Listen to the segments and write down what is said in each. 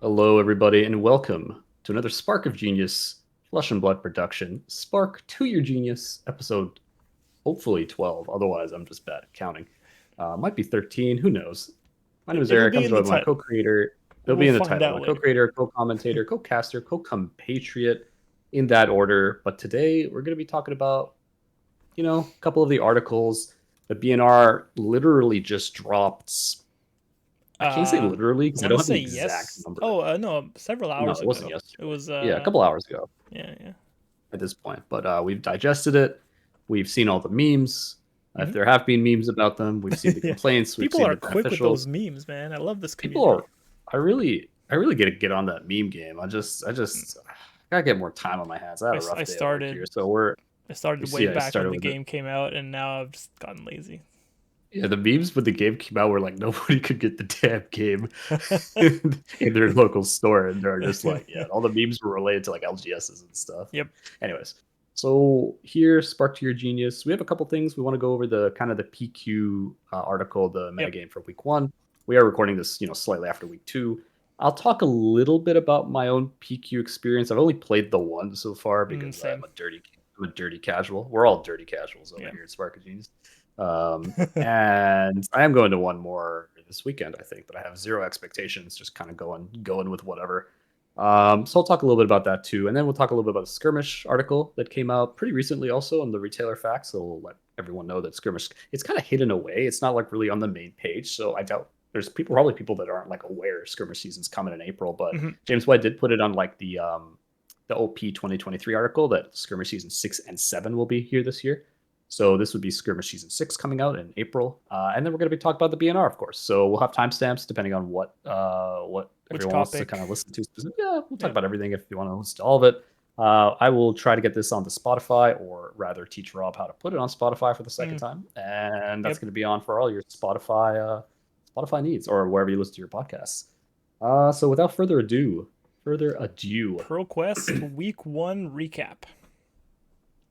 Hello, everybody, and welcome to another Spark of Genius Flesh and Blood production. Spark to Your Genius, episode hopefully 12. Otherwise, I'm just bad at counting. Might be 13. Who knows? My name is It'll Eric. be I'm in the joined by my title. co-creator. It'll be We'll in the find title. out My later. co-creator, co-commentator, co-caster, co-compatriot, in that order. But today we're going to be talking about, a couple of the articles. The BNR literally just dropped. I can't say Uh, literally I because I want to don't have the say exact yes. number. Oh, no, several No, hours it wasn't ago. It yesterday. was Yeah, a couple hours ago yeah. at this point. But we've digested it. We've seen all the memes. If Hmm. there have been memes about them, we've seen the Yeah. complaints. We've People seen are the quick with those beneficials. memes, man. I love this People community. are. I really get on that meme game. I gotta get more time on my hands. I had I, a s- I rough day at work here, started so we're. I You started way see, I back when started the with it. game came out, and now I've just gotten lazy. Yeah, the memes when the game came out were like nobody could get the damn game in their local store, and they're just like, yeah, all the memes were related to like LGSs and stuff. Yep. Anyways, so here, Spark to Your Genius, we have a couple things we want to go over the kind of the PQ article, the Yep. metagame for week one. We are recording this, slightly after week two. I'll talk a little bit about my own PQ experience. I've only played the one so far because Same. I'm a dirty casual. We're all dirty casuals over Yeah. here at Spark of Genius. And I am going to one more this weekend, I think, but I have zero expectations, just kind of going with whatever. So I'll talk a little bit about that too, and then we'll talk a little bit about the Skirmish article that came out pretty recently, also on the Retailer Facts. So we'll let everyone know that Skirmish it's kind of hidden away. It's not like really on the main page, so I doubt there's probably people that aren't like aware Skirmish season's coming in April. But Hmm. James White did put it on like the OP 2023 article that Skirmish season 6 and 7 will be here this year. So this would be Skirmish season 6 coming out in April, and then we're going to be talking about the BNR, of course. So we'll have timestamps depending on what Which everyone wants to kind topic? of listen to. Yeah, we'll talk Yep. about everything if you want to listen to all of it. I will try to get this onto Spotify, or rather, teach Rob how to put it on Spotify for the second Mm. time, and that's Yep. going to be on for all your Spotify needs, or wherever you listen to your podcasts. So without further ado, ProQuest Week 1 recap.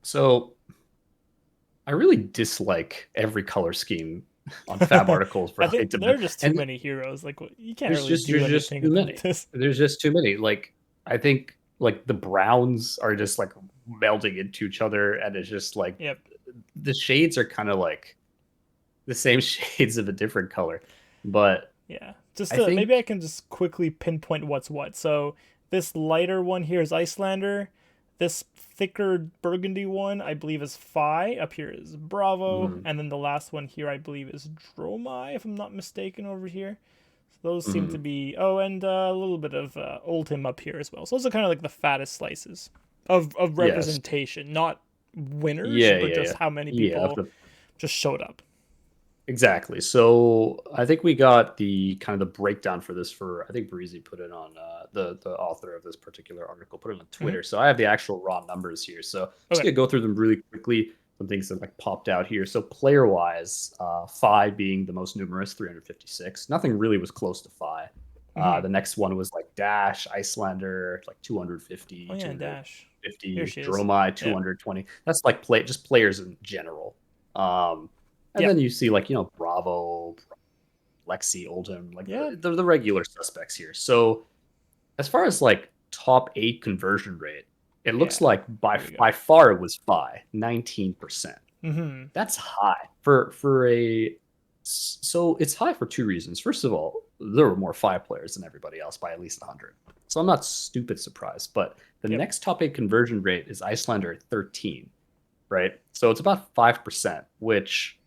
so I really dislike every color scheme on fab articles I think related to there them. are just too And many heroes. Like you can't there's really just do there's just anything too about many. this. There's just too many. Like I think like the browns are just like melding into each other, and it's just like Yep. the shades are kind of like the same shades of a different color. But Yeah. Just I maybe I think can just quickly pinpoint what's what. So this lighter one here is Icelander. This thicker burgundy one I believe is Phi. Up here is Bravo, mm, and then the last one here I believe is Dromai, if I'm not mistaken, over here. So those seem to mm, be. Oh, and a little bit of Oldhim up here as well. So those are kind of like the fattest slices of yes, representation, not winners, yeah, but yeah, just yeah, how many yeah. Of people the just showed up. Exactly. So I think we got the kind of the breakdown for this for I think Breezy put it on the author of this particular article put it on Hmm. Twitter. So I have the actual raw numbers here. So just Okay. gonna go through them really quickly. Some things that like popped out here. So player wise, Phi being the most numerous, 356. Nothing really was close to Phi. Hmm. The next one was like Dash, Icelander, like Oh 250, yeah, two hundred Dash. Here fifty, she is. Dromai, Yeah. 220. That's like just players in general. Um, and Yep. then you see like, Bravo, Lexi, Oldham, like Yeah. the regular suspects here. So as far as like top eight conversion rate, it looks Yeah. like by Here we go. by far it was Phi, 19%. Hmm. That's high for a so it's high for two reasons. First of all, there were more Phi players than everybody else by at least 100. So I'm not stupid surprised, but the Yep. next top eight conversion rate is Icelander at 13, right? So it's about 5%, which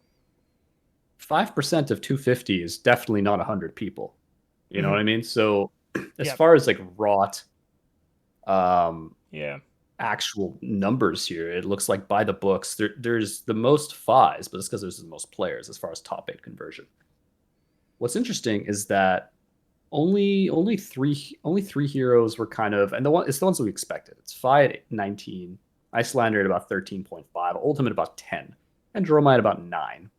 5% of 250 is definitely not 100 people. You know what Hmm. I mean? So as Yep. far as like rot um Yeah. actual numbers here, it looks like by the books there's the most Phis, but it's because there's the most players as far as top eight conversion. What's interesting is that only three heroes were kind of, and it's the ones that we expected. It's Phi at 19, Icelander at about 13.5, Ultimate about 10, and Dromite at about 9.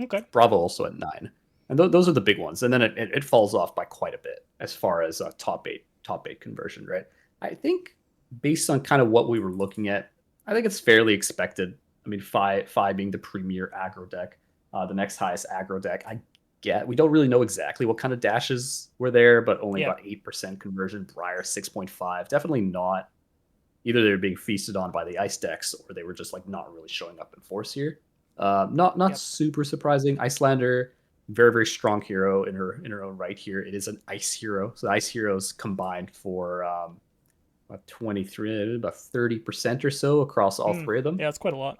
Okay. Bravo also at 9, and those are the big ones. And then it falls off by quite a bit as far as top eight conversion, right? I think based on kind of what we were looking at, I think it's fairly expected. I mean, Phi being the premier aggro deck, the next highest aggro deck. I get. We don't really know exactly what kind of dashes were there, but only Yeah. about 8% conversion. Briar 6.5. Definitely not. Either they were being feasted on by the ice decks, or they were just like not really showing up in force here. Not Yep. super surprising. Icelander, very very strong hero in her own right here. It is an ice hero, so the ice heroes combined for about 23, about 30% or so across all three of them. Yeah, that's quite a lot.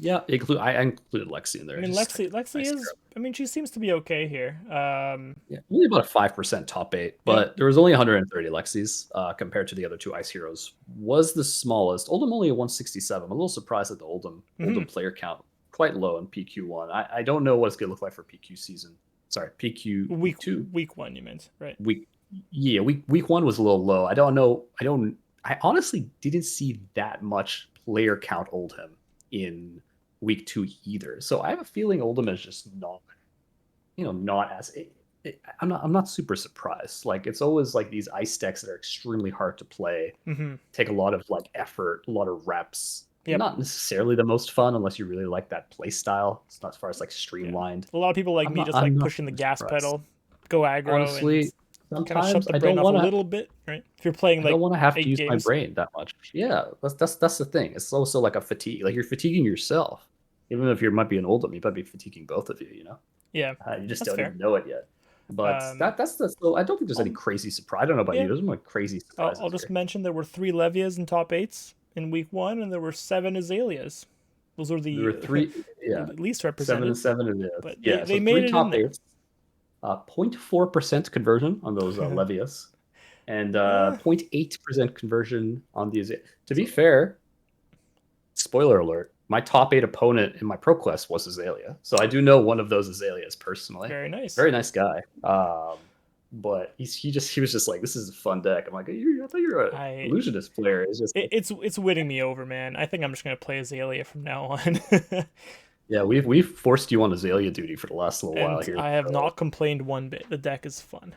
Yeah, I included Lexi in there. I mean, Just Lexi nice is. hero. I mean, she seems to be okay here. Yeah, only about a 5% top eight, Yep. but there was only 130 Lexis compared to the other two Ice Heroes. Was the smallest. Oldham only a 167. I'm a little surprised at the Oldham player count quite low in PQ1. I don't know what it's gonna look like for PQ season. Sorry, PQ Week two. week one, you meant, right? Week one was a little low. I don't know. I honestly didn't see that much player count Oldham in week two either. So I have a feeling Oldham is just not, not as I'm not super surprised. Like it's always like these ice decks that are extremely hard to play, take a lot of like effort, a lot of reps. Yep. Not necessarily the most fun unless you really like that play style. It's not as far as like Yeah. streamlined. A lot of people like I'm me not, just I'm like not pushing the super gas surprised. pedal, go aggro, and Honestly, kind of shut sometimes the I brain don't off a want to. little bit, right? If you're playing I don't like want to have to 8 use my games. brain that much. Yeah, that's the thing. It's also like a fatigue. Like you're fatiguing yourself, even if you might be an Oldham, you might be fatiguing both of you. Yeah, You just that's don't fair. even know it yet. But Um, that's the. So I don't think there's any I'll, crazy surprise. I don't know about you. yeah, There's no crazy I'll surprises just here. mention there were 3 Levias in top 8s in week 1, and there were 7 Azaleas. Those were There were the three. Yeah, least 7 and represented, 7 it is. but Yeah, they so made three it in top there. eights, 0.4% conversion on those Levias, and Eh, 0.8% conversion on these. To be so fair, spoiler alert, my top eight opponent in my ProQuest was Azalea. So I do know one of those Azaleas personally. very nice. Very nice guy. But he was just like, this is a fun deck. I'm like, I thought you were an I illusionist player. It's just like, it's winning me over, man. I think I'm just gonna play Azalea from now on. yeah, we've forced you on Azalea duty for the last little while And here. I have So not complained one bit. The deck is fun.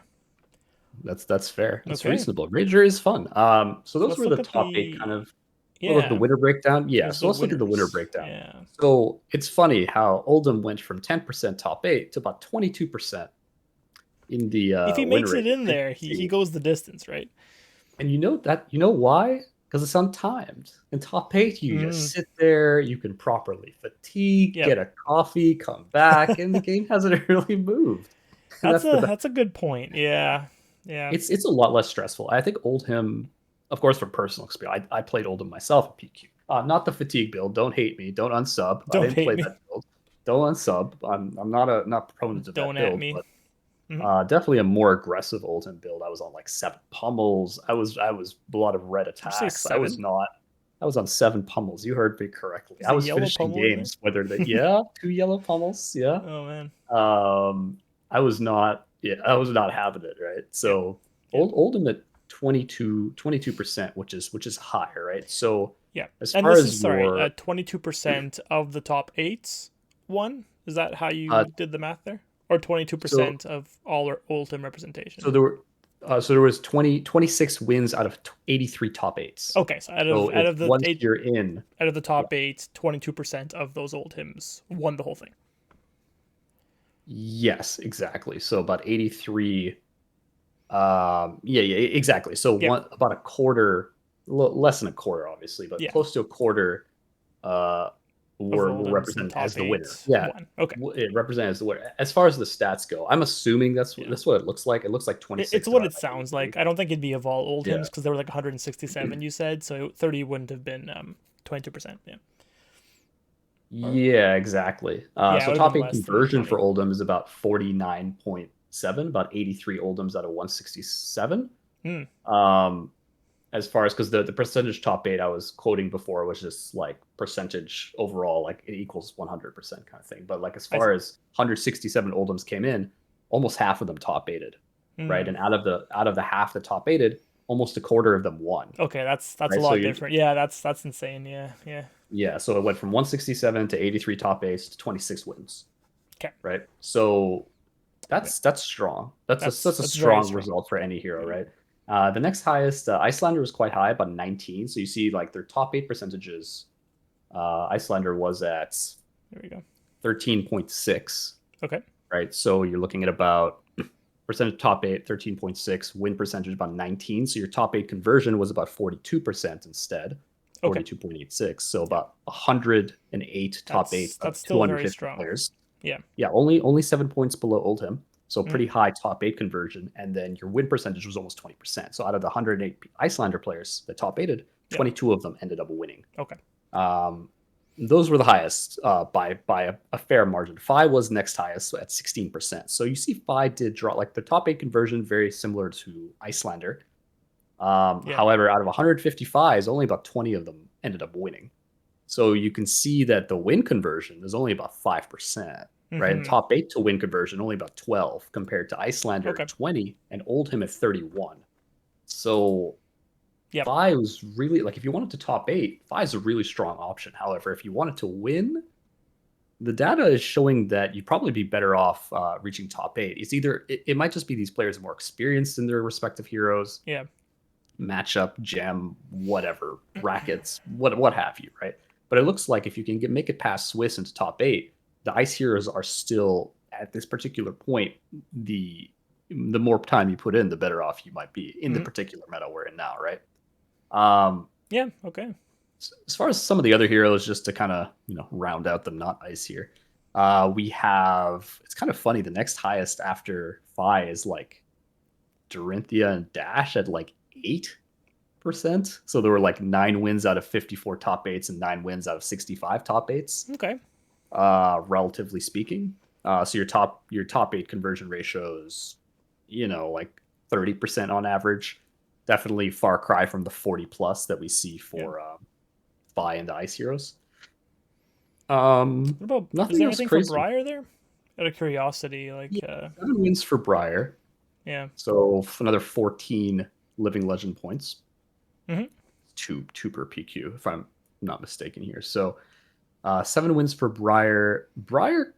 that's fair. That's Okay, reasonable. Rager is fun. So so those let's were look the at top eight kind the of. What about the yeah. winner breakdown? Yeah, Here's so the let's look at the winner winners. breakdown. Yeah. So it's funny how Oldham went from 10% top eight to about 22% in the If he win makes rate. it in there, he goes the distance, right? And you know why? Because it's untimed. In top eight, you just Mm. sit there, you can properly fatigue, Yep. get a coffee, come back, and the game hasn't really moved. And that's the best. That's a good point. Yeah. Yeah. It's a lot less stressful. I think Oldham, of course, from personal experience, I played Oldham myself at PQ. Not the fatigue build. Don't hate me. Don't unsub. I Don't didn't hate play me. that build. Don't unsub. I'm not proponent of that Don't at build, me. but Mhm. definitely a more aggressive Oldham build. I was on like 7 pummels. I was a lot of red Did you say attacks. 7? I was on 7 pummels. You heard me correctly. Is I a was yellow finishing pummel in there? games, whether that, yeah, 2 yellow pummels. Yeah. Oh man. I was not, yeah, I was not having it, right? Yep. So Yep. Oldham at 22%, which is higher, right? So Yeah. as And far this is as sorry, your 22% of the top 8s won. Is that how uh you did the math there? Or so 22% of all Oldham representation? so there were so there was 26 wins out of 83 top eights. Okay, so So out if of the once 8 you're in, out of the yeah, top 8, 22% of those Oldhams won the whole thing. yes, exactly. So about 83. Yeah, exactly. So Yep. about a quarter, less than a quarter, obviously, but Yeah. close to a quarter, uh, Of were Oldhams in represented as top the winner. 8 Yeah, won. Okay. it represented as the winner. As far as the stats go, I'm assuming Yeah. that's what it looks like. It looks like It's 26 what divided it by sounds 83. like. I don't think it'd be of all Yeah. Oldhams because there were like 167 you said, so 30 wouldn't have been 22%. Yeah. Or Yeah, exactly. yeah, it So would have top been eight less than conversion 20. for Oldham is about 49.7, about 83 Oldhams out of 167. Hmm. Um, as far as because the percentage top eight I was quoting before was just like percentage overall, like it equals 100% kind of thing. But like as I far see. as 167 Oldhams came in, almost half of them top eighted, right? Hmm. And out of the half that top eighted, almost a quarter of them won, Okay, that's a right? So lot you different. Yeah, that's insane. Yeah. Yeah. yeah, so it went from 167 to 83 top eights to 26 wins, Okay. right? So Yeah. that's strong. That's a That's very strong strong. result for any hero, Yeah. right? The next highest, Icelander was quite high, about 19. So you see, like their top eight percentages, Icelander was at There we go. 13.6, Okay. right? So you're looking at about percentage top eight, 13.6, win percentage about 19. So your top eight conversion was about 42% instead, Okay. 42.86. So Yeah. about 108 top eight That's of still very 250 strong. players. Yeah. Yeah, only 7 points below Oldhim. So Mm. pretty high top eight conversion. And then your win percentage was almost 20%. So out of the 108 Icelander players that top eighted, Yeah. 22 of them ended up winning. Okay. Um, those were the highest by a fair margin. Fi was next highest at 16%. So you see Fi did draw like the top eight conversion, very similar to Icelander. Yeah. However, out of 150 Fis, only about 20 of them ended up winning. So you can see that the win conversion is only about 5%, right? And Mm-hmm. top eight to win conversion only about 12 compared to Icelander Okay. at 20 and Oldhim at 31. So Yep. Fi was really like if you wanted to top eight, Fi is a really strong option. However, if you wanted to win, the data is showing that you'd probably be better off reaching top eight. It's either it might just be these players more experienced in their respective heroes, Yeah. matchup, gem, whatever, brackets, what have you, right? But it looks like if you can make it past Swiss into top eight, the ice heroes are still at this particular point. The more time you put in, the better off you might be in the Mm-hmm. particular meta we're in now, right? Um, Yeah. Okay. as far as some of the other heroes, just to kind of round out the not ice here, we have. It's kind of funny. The next highest after Fi is like Dorinthia and Dash at like 8%. So there were like 9 wins out of 54 top eights and 9 wins out of 65 top eights. Okay. Relatively speaking. So your top eight conversion ratios, like 30% on average. Definitely far cry from the 40 plus that we see Yeah. for Fi and the Ice Heroes. What about? Is Nothing there else anything for crazy. Briar there? Out of curiosity, like, Yeah, 7 wins for Briar. yeah. So another 14 living legend points. Mm-hmm. Two per PQ, if I'm not mistaken here. So 7 wins for Briar. Briar,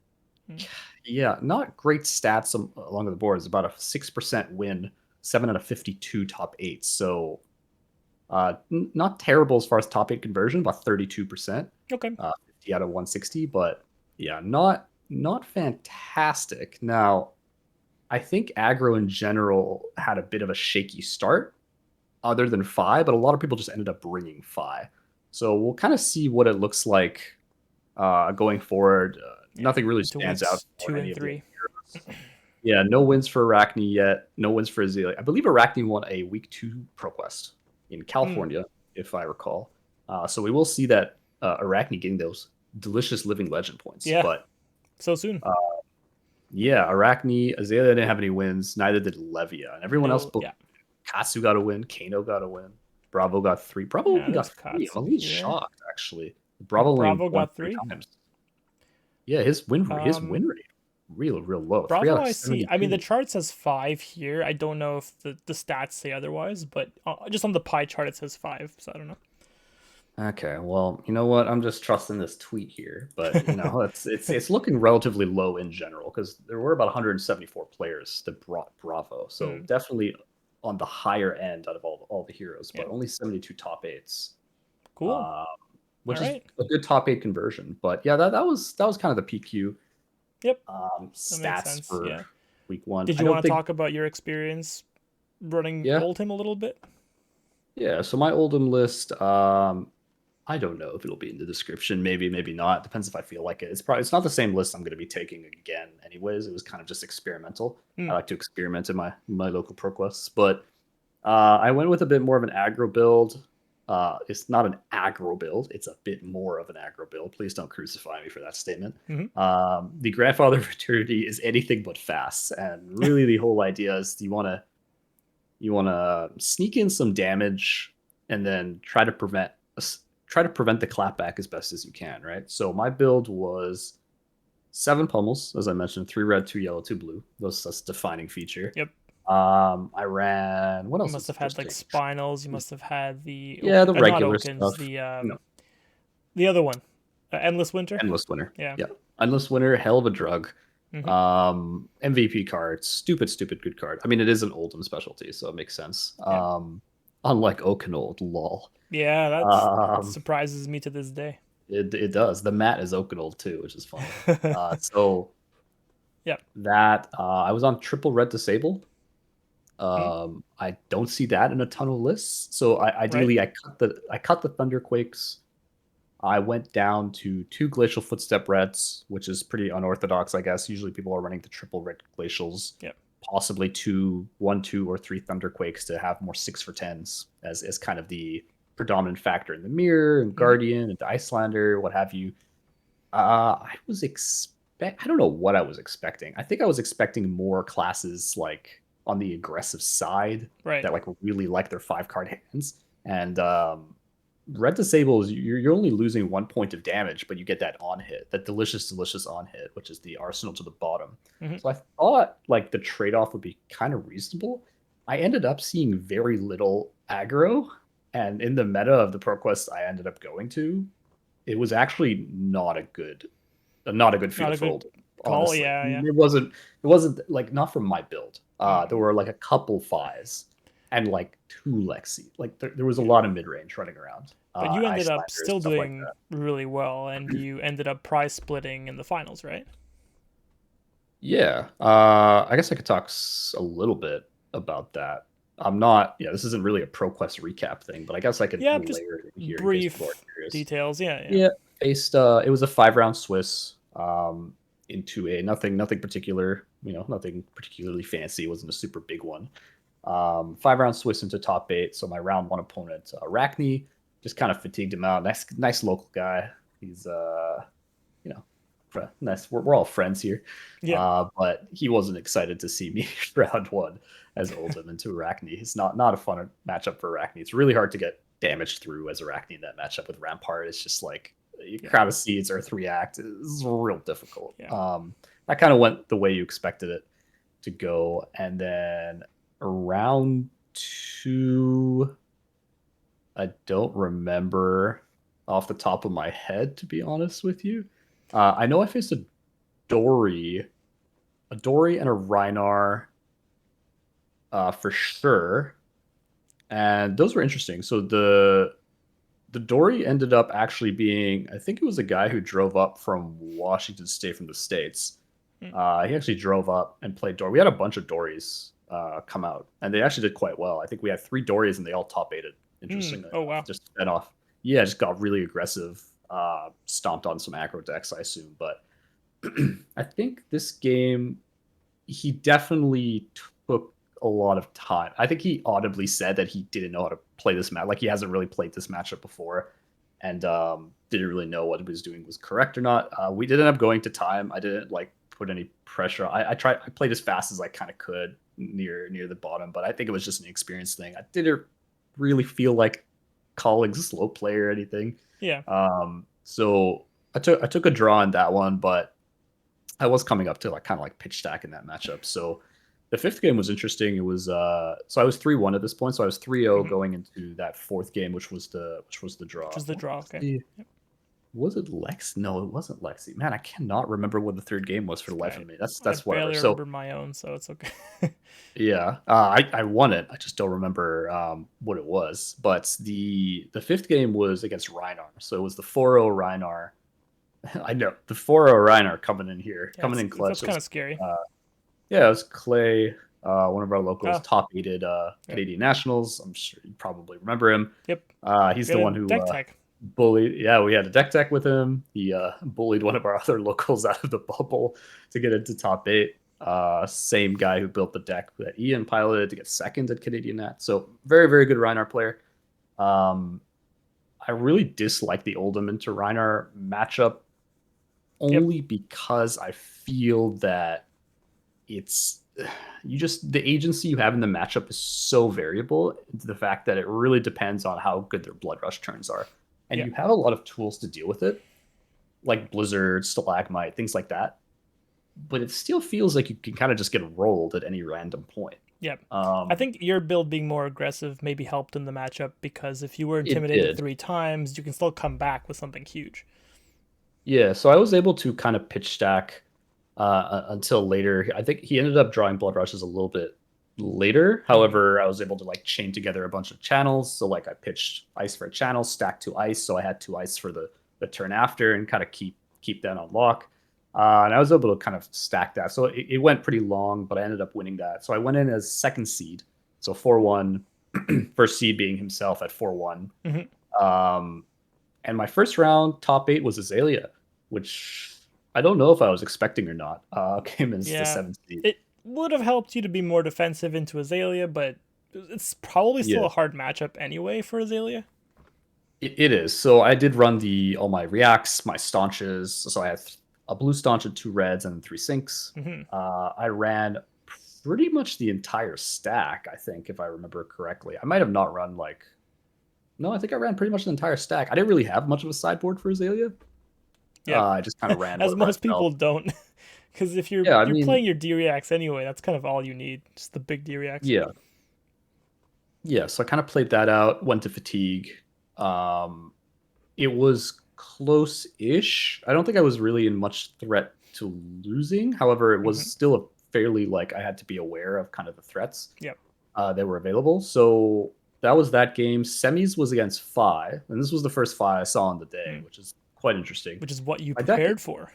Mm. yeah, not great stats along the board. It's about a 6% win, 7 out of 52 top eights. So not terrible as far as top eight conversion, about 32%, Okay. 50 out of 160. But yeah, not fantastic. Now, I think aggro in general had a bit of a shaky start other than Fi, but a lot of people just ended up bringing Fi. So we'll kind of see what it looks like going forward. Yeah. Nothing really Into stands out weeks for 2 any and of the 3. heroes. Yeah, no wins for Arachne yet. No wins for Azalea. I believe Arachne won a week 2 ProQuest in Mm. California, if I recall. So we will see that Arachne getting those delicious living legend points. Yeah. But So soon. yeah, Arachne, Azalea didn't have any wins. Neither did Levia. And everyone else, No. Yeah. Katsu got a win. Kano got a win. Bravo got 3. Bravo Yeah. only got There's 3. I'm Katsu a little here. shocked, actually. Bravo only Bravo won got 3 3. times. Yeah, his win Um. rate real low. 3 out Bravo, of I see. I mean, the 72. chart says 5 here. I don't know if the stats say otherwise, but just on the pie chart it says 5. So I don't Okay, well, you know what? I'm just trusting this tweet here, but know. it's looking relatively low in general because there were about 174 players that brought Bravo, so Hmm. definitely on the higher end out of all the heroes, Yeah. but only 72 top eights, Cool. uh, All which is right. a good top eight conversion. But yeah, that was kind of the PQ Yep. That makes stats sense. for Yeah. week one. Did I you don't want to think, talk about your experience running yeah, Oldhim a little bit? yeah. So my Oldham list, I don't know if it'll be in the description. Maybe, maybe not. Depends if I feel like it. It's not the same list I'm going to be taking again. Anyways, it was kind of just experimental. I Hmm. like to experiment in my local ProQuests, but I went with a bit more of an aggro build. It's not an aggro build. It's a bit more of an aggro build. Please don't crucify me for that statement. Mm-hmm. The Grandfather of Eternity is anything but fast, and really the whole idea is you want to sneak in some damage and then try to prevent the clapback as best as you can, right? So my build was 7 pummels, as I mentioned, 3 red, 2 yellow, 2 blue. That's defining feature. Yep. I ran what You else must is have had just like changed? spinals. You must have had the Yeah, the not regular Okins. stuff. You know, The other one, Endless Winter. endless winner. Yeah. Yeah, endless winner, hell of a drug. Mm-hmm. MVP card, stupid good card. I mean, it is an Oldham specialty, so it makes sense. Yeah. Unlike Okanold, lol. Yeah. That Um, surprises me to this day. it does. The mat is Okanold too, which is funny. So Yep. That I was on triple red disable. Mm, I don't see that in a ton of lists. So right. ideally, I cut the Thunderquakes. I went down to 2 Glacial Footstep Reds, which is pretty unorthodox, I guess. Usually people are running the triple red glacials, Yep. possibly 2, 1, 2, or 3 Thunderquakes to have more 6 for 10s as kind of the predominant factor in the Mirror and Hmm. Guardian and Icelander, what have you. I don't know what I was expecting. I think I was expecting more classes like on the aggressive side Right. that like really like their 5 card hands. And red disables, you're only losing 1 point of damage, but you get that on hit, that delicious on hit, which is the arsenal to the bottom. Hmm. So I thought like the trade-off would be kind of reasonable. I ended up seeing very little aggro, and in the meta of the ProQuest I ended up going to, it was actually not a good Not field a for good Oldhim, call. honestly. Yeah. Yeah. It wasn't like not from my build. There Mm, were like a couple fives and like 2 Lexi. Like there was a yeah. lot of mid range running around. But you ended up Icelanders still and stuff like doing that. really well, and you ended up prize splitting in the finals, right? Yeah, I guess I could talk a little bit about that. I'm not. Yeah, this isn't really a ProQuest recap thing, but I guess I could Yeah, just layer it in here in case people are brief curious. details. Yeah. Yeah. Yeah, faced. It was a 5 round Swiss. Into a nothing particular. Nothing particularly fancy. It wasn't a super big one. 5 round Swiss into top 8. So my round 1 opponent, Arachne, just kind of fatigued him out. Nice local guy. He's you know, nice. We're all friends here. Yeah. But he wasn't excited to see me round 1 as Oldhim into Arachne. It's not a fun matchup for Arachne. It's really hard to get damage through as Arachne in that matchup with Rampart. It's just like Yeah. Crown of Seeds or 3 Act is real difficult. Yeah. That kind of went the way you expected it to go. And then round 2, I don't remember off the top of my head, to be honest with you. I know I faced Dory, a Dory and a Rhinar for sure, and those were interesting. So the Dory ended up actually being, I think it was a guy who drove up from Washington State from the States. Mm, He actually drove up and played Dory. We had a bunch of Dories come out, and they actually did quite well. I think we had 3 Dories, and they all top eighted, mm. interestingly Oh enough. wow. Just fed off. Yeah, just got really aggressive, stomped on some aggro decks, I assume. But I think this game, he definitely took a lot of time. I think he audibly said that he didn't know how to play this match. Like he hasn't really played this matchup before, and didn't really know what he was doing was correct or not. We did end up going to time. I didn't like put any pressure. I tried. I played as fast as I kind of could near the bottom, but I think it was just an experience thing. I didn't really feel like calling slow play or anything. Yeah. So I took a draw in that one, but I was coming up to like kind of like pitch stack in that matchup. So the fifth game was interesting. It was so I was 3-1 at this point. So I was 3-0 Hmm. going into that fourth game, which was the Which draw. was the draw. Okay. Yep. Was it Lex? No, it wasn't Lexi. Man, I cannot remember what the third game was for the life I of me. That's I that's whatever. barely So remember my own, so it's okay. yeah, I won it. I just don't remember what it was. But the fifth game was against Reinar. So it was the 4-0 Reinar. I know the 4-0 Reinar coming in here, Yeah, coming in clutch. that's It kind was of scary. uh, Yeah, it was Clay, one of our locals, Ah, top aided yep, Canadian nationals. I'm sure you probably remember him. yep. He's We the had a one who deck tech. bullied. Yeah, we had a deck tech with him. He bullied one of our other locals out of the bubble to get into top 8. Same guy who built the deck that Ian piloted to get second at Canadian Nat. So very, very good Reinar player. Um, I really dislike the Oldham to Reinar matchup Yep. only because I feel that it's the agency you have in the matchup is so variable to the fact that it really depends on how good their blood rush turns are, and Yeah. you have a lot of tools to deal with it, like blizzard, stalagmite, things like that, but it still feels like you can kind of just get rolled at any random point. Yep. I um think your build being more aggressive maybe helped in the matchup because if you were it intimidated did. 3 times, you can still come back with something huge. Yeah, so I was able to kind of pitch stack until later. I think he ended up drawing blood rushes a little bit later. Hmm. However, I was able to like chain together a bunch of channels. So like I pitched ice for a channel, stacked 2 ice, so I had 2 ice for the turn after, and kind of keep that on lock. And I was able to kind of stack that. So it went pretty long, but I ended up winning that. So I went in as second seed. So 4-1, first seed being himself at 4-1. Um, and my first round top 8 was Azalea, which I don't know if I was expecting or not. Came as the Yeah, seventh seed. it would have helped you to be more defensive into Azalea, but it's probably still Yeah, a hard matchup anyway for Azalea. it is. So I did run all my reacts, my staunches. So I had a blue staunch and 2 reds and 3 sinks. I ran pretty much the entire stack, I think, if I remember correctly. I might have not run like. No, I think I ran pretty much the entire stack. I didn't really have much of a sideboard for Azalea. Yep, I just kind of ran as whatever I most people felt. don't, because if you're Yeah, I you're mean, playing your D reacts anyway, that's kind of all you need, just the big D reacts. yeah, yeah. So I kind of played that out. Went to fatigue. Um, it was close-ish. I don't think I was really in much threat to losing. However, it was still a fairly like I had to be aware of kind of the threats Yep. that were available. So that was that game. Semis was against Phi, and this was the first Phi I saw on the day, which is quite interesting. Which is what you My deck, prepared for.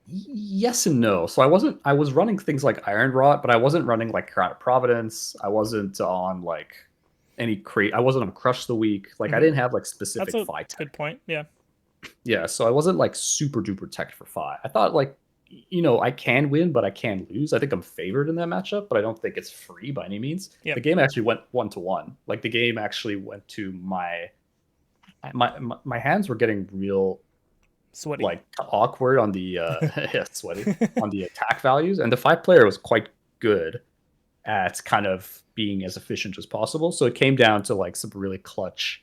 yes and no. So I was running things like Iron Rot, but I wasn't running like Crown of Providence. I wasn't on like I wasn't on Crush the Week. Like I didn't have like That's specific a Phi good tech. point. Yeah. Yeah, so I wasn't like super duper tech for Phi. I thought like I can win, but I can lose. I think I'm favored in that matchup, but I don't think it's free by any means. Yep. The game actually went 1-1. Like the game actually went to my hands were getting real Sweaty. like awkward on the yeah, sweaty on the attack values, and the 5 player was quite good at kind of being as efficient as possible. So it came down to like some really clutch.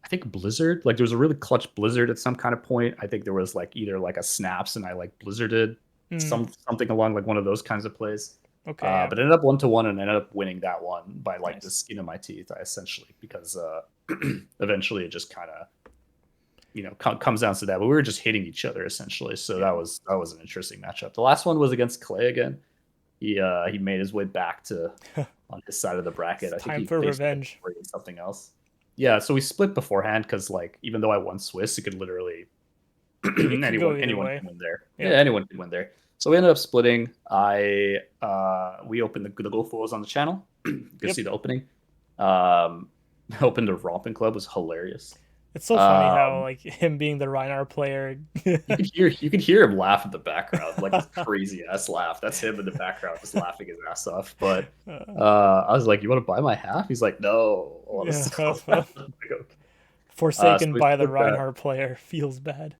I think Blizzard, like there was a really clutch Blizzard at some kind of point. I think there was like either like a snaps and I like Blizzarded something along like one of those kinds of plays. Okay. Yeah. But it ended up 1-1 and ended up winning that one by like the Nice. skin of my teeth, essentially, because eventually it just kind of comes down to that. But we were just hitting each other essentially, so that was an interesting matchup. The last one was against Clay again. He made his way back to on his side of the bracket. It's I think time he for faced revenge. something else. Yeah, so we split beforehand because like even though I won Swiss, it could literally It could go either anyone way. can win there. Yep. Yeah, anyone can win there. So we ended up splitting. We opened the goal was on the channel. You can see the opening. Opened a romping club, was hilarious. It's so funny how like him being the Rhinar player. You could hear him laugh in the background, like this crazy ass laugh. That's him in the background just laughing his ass off. But I was like, "You want to buy my half?" He's like, "No." I want to sell that." Forsaken So by the split that. Reinhardt player feels bad.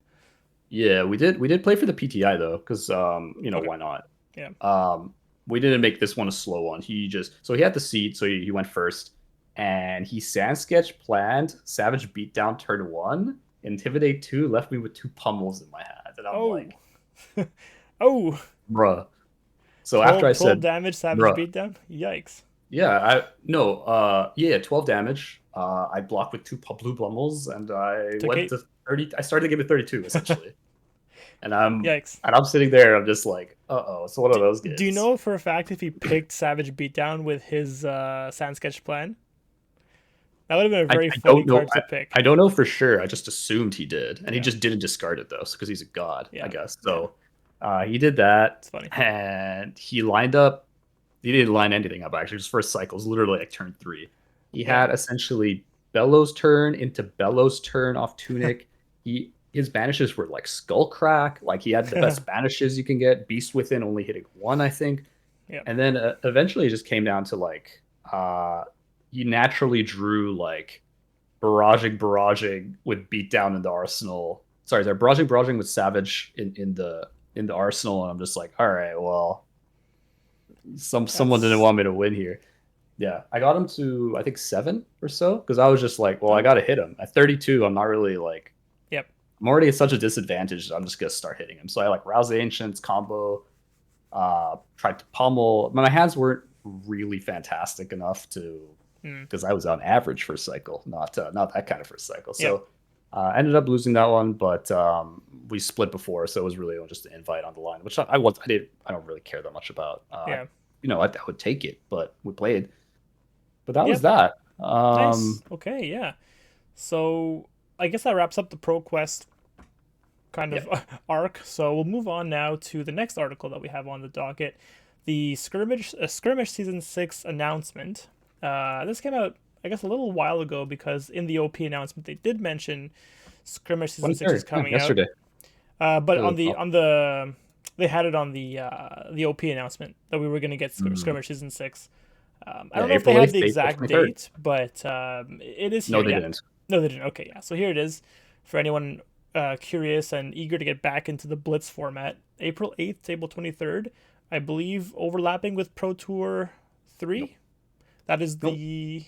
Yeah, we did play for the PTI though, because why not? Yeah. We didn't make this one a slow one. He had the seed, so he went first, and he sand sketch planned Savage Beatdown turn 1, Intimidate 2, left me with 2 pummels in my hand, and I'm like, oh, bruh. So 12, after I 12 said, damage, Savage bruh, Beatdown. Yikes. yeah, 12 damage. I blocked with 2 blue pummels, and I Took went 8. to 30. I started the game at 32 essentially. Yikes. And I'm sitting there. I'm just like, oh, it's one of those games. Do you know for a fact if he picked Savage Beatdown with his sand sketch plan? That would have been a very funny card to pick. I don't know for sure. I just assumed he did, and he Yeah. just didn't discard it though, because he's a god, Yeah. I guess. So he did that. It's funny. And he lined up. He didn't line anything up actually. Just first cycles, literally like turn 3. He had essentially Bellows turn into Bellows turn off Tunic. His banishes were like Skull Crack. Like he had the best banishes you can get. Beast Within only hitting 1, I think. Yeah. And then eventually it just came down to like he naturally drew like barraging with Beatdown in the Arsenal. Sorry, they're barraging with Savage in the Arsenal, and I'm just like, all right, well, someone didn't want me to win here. Yeah, I got him to I think 7 or so, because I was just like, well, I got to hit him at 32. I'm not really like. Yep. I'm already at such a disadvantage. I'm just gonna start hitting him. So I like Rouse the Ancients combo. Tried to pummel. My hands weren't really fantastic enough to, because I was on average first cycle, not that kind of first cycle. So ended up losing that one, but we split before, so it was really just an invite on the line, which I don't really care that much about. I would take it, but we played. But that was that. Nice. Okay, yeah. So I guess that wraps up the ProQuest kind Yeah. of arc. So we'll move on now to the next article that we have on the docket, the Skirmish season 6 announcement. This came out, I guess, a little while ago because in the OP announcement they did mention Skirmish season 6 is 23rd. Yeah, coming out. yesterday. But Oh, on the they had it on the OP announcement that we were going to get mm. Skirmish season 6. I Yeah, don't know if they April had 8th the to April exact 23rd. date, but it is No, here. they Yeah, didn't. no, they didn't. Okay, yeah. So here it is for anyone curious and eager to get back into the Blitz format. April 8th to April 23rd, I believe, overlapping with Pro Tour Nope. 3. That is Nope. the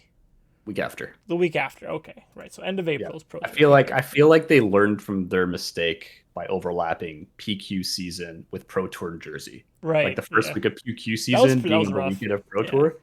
Week after. week after. Okay, right. So end of Yeah. April is Pro I Tour feel 3. like Okay. I feel like they learned from their mistake by overlapping PQ season with Pro Tour New Jersey. Like Right. the first Yeah. week of PQ That was season that being was the rough. weekend of Pro Yeah. Tour.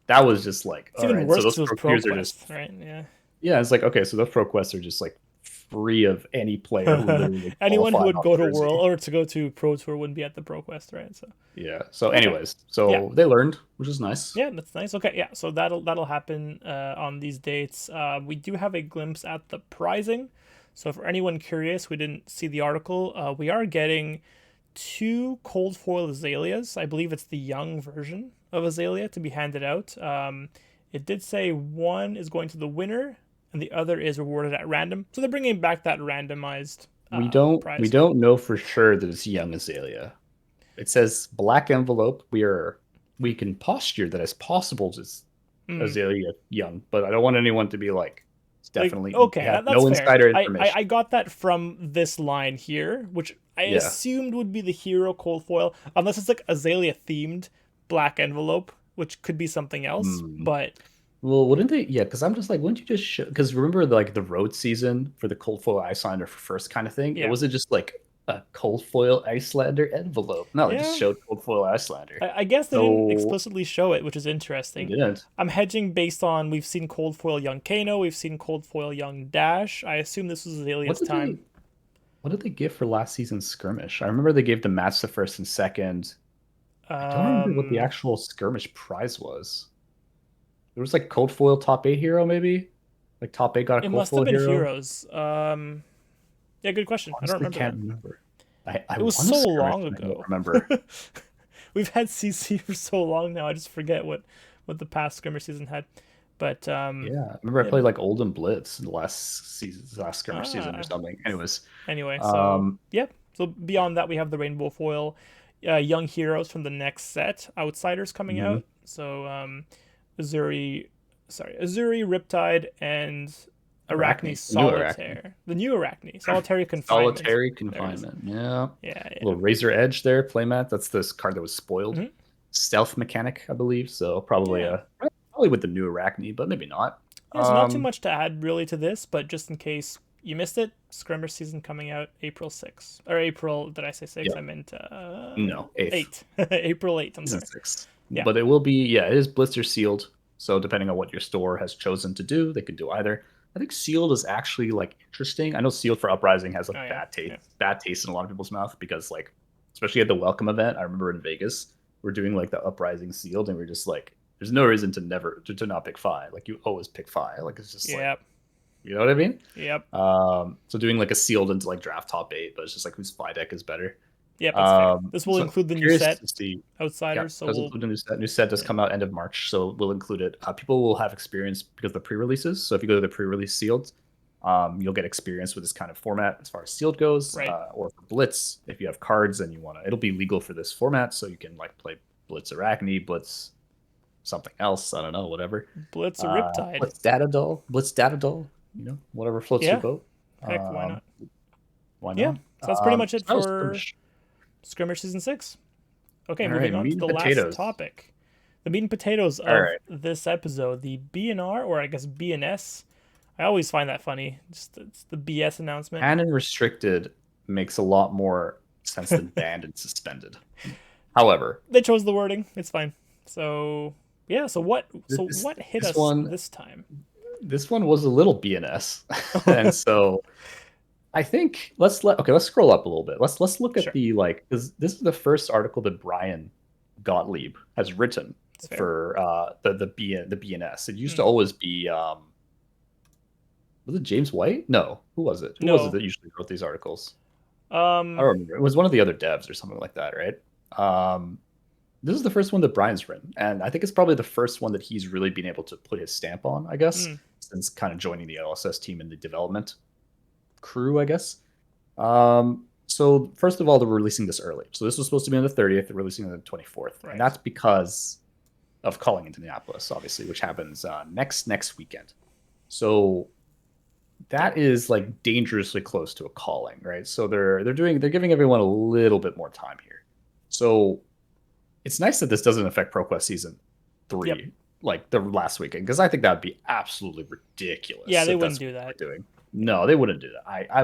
That was just like, It's all even right, so worse those because it was Pro Qs are ProQuest, just right? Yeah. yeah, it's like okay, so those Pro Quests are just like free of any player who literally Anyone who qualified would off go to Jersey. World or to go to Pro Tour wouldn't be at the ProQuest, right? So Yeah. So, okay. anyways, Yeah. so they learned, which is nice. Yeah, that's nice. Okay, yeah. So that'll happen on these dates. We do have a glimpse at the pricing. So for anyone curious, we didn't see the article. We are getting 2 cold foil azaleas. I believe it's the young version of azalea to be handed out. It did say one is going to the winner and the other is rewarded at random. So they're bringing back that randomized We prize. don't know for sure that it's young azalea. It says black envelope. We can posture that it's possible it's Hmm. azalea young, but I don't want anyone to be like it's Like, definitely we okay, have that's no fair. insider I information. got that from this line here, which I Yeah. assumed would be the hero cold foil, unless it's like azalea themed black envelope, which could be something else. Hmm. But Well, wouldn't they? Yeah, because I'm just like, wouldn't you just show? Because remember, like the road season for the cold foil Icelander for first kind of thing, it yeah, wasn't just like a cold foil Icelander envelope. No, they just yeah. showed cold foil Icelander. I guess they didn't So explicitly show it, which is they interesting. didn't. I'm hedging based on we've seen cold foil young Kano, we've seen cold foil young Dash. I assume this was What Azalea's did time. they? What did they give for last season's skirmish? I remember they gave the match the first and second. I don't remember what the Um, actual skirmish prize was. It was like cold foil top eight hero, maybe. Like top eight got a it cold must have foil been hero. heroes. Yeah, good question. I don't Honestly, remember can't that. remember. I It was won a so skirmish long and I don't ago. remember. We've had CC for so long now. I just forget what the past skirmish season had. But Yeah, I remember I yeah. played like Olden Blitz in the last season, last skirmish season or Ah. something. Anyways, Anyway, so um, yeah. So beyond that, we have the rainbow foil, young heroes from the next set, outsiders coming mhm. out. So Azuri, Azuri, Riptide, and Arachne Arachne, the new Arachne, Solitaire. The new Arachne, Solitary Confinement. solitary There it is. confinement. Yeah, Yeah, yeah. little Razor Edge there, playmat. That's this card that was spoiled. Hmm. Stealth mechanic, I believe. So probably Yeah. probably with the new Arachne, but maybe not. Yeah, so not too Um, much to add really to this, but just in case you missed it, Skirmish season coming out April 6th. Or April, did I say 6? yeah, I meant no, eighth. 8. April 8th, I'm Season sorry. 6. Yeah. But it will be, yeah, it is blister sealed. So depending on what your store has chosen to do, they could do either. I think sealed is actually like interesting. I know sealed for Uprising has a Oh, yeah. Yeah. bad taste in a lot of people's mouth because like, especially at the welcome event, I remember in Vegas, we're doing like the Uprising sealed, and we're just like, there's no reason to never to not pick Fi. Like you always pick Fi. Like it's just like, Yep. you know what I mean? Yep. So doing like a sealed into like draft top eight, but it's just like whose Fi deck is better. Yep, that's fair. This will So include the new curious set, to see. Yeah, Outsiders, so does we'll. include a new set. New set does Yeah. come out end of March, so we'll include it. People will have experience because of the pre-releases. So if you go to the pre-release sealed, you'll get experience with this kind of format as far as sealed goes. Right. Or for Blitz, if you have cards and you want to, it'll be legal for this format, so you can like play Blitz Arachne, Blitz something else. I don't know, whatever. Blitz or Riptide. Blitz Data Dull. You know, whatever floats your Yeah. boat. Heck, why not? Why Yeah. not? So that's pretty much it So that was for Skirmish. Skirmish Season 6. Okay, All moving right, on meat to and the last potatoes. topic. The meat and potatoes All of right. this episode, the BNR, or I guess BNS. I always find that funny. Just it's the BS announcement. Banned and restricted makes a lot more sense than banned and suspended. However, They chose the wording. It's fine. So yeah. So what? So this what hit this us one this time? this one was a little BNS, and so I think let's scroll up a little bit. Let's look at Sure. the like because this is the first article that Brian Gottlieb has written It's fair. for the BNS. It used to Hmm. always be was it James White? No, who was it? Who was it No. that usually wrote these articles? I don't remember. It was one of the other devs or something like that, right? Um, this is the first one that Brian's written, and I think it's probably the first one that he's really been able to put his stamp on, I guess, Mm, since kind of joining the LSS team in the development crew, I guess. So first of all, they're releasing this early. So this was supposed to be on the 30th, they're releasing it on the 24th, and right. that's because of Calling Indianapolis, obviously, which happens next weekend. So Yep. that is like dangerously close to a calling, right? So they're giving everyone a little bit more time here. So it's nice that this doesn't affect ProQuest season Yep. 3 like the last weekend, because I think that would be absolutely Yeah, ridiculous they if wouldn't that's what do that. they were doing. No, they wouldn't do that. I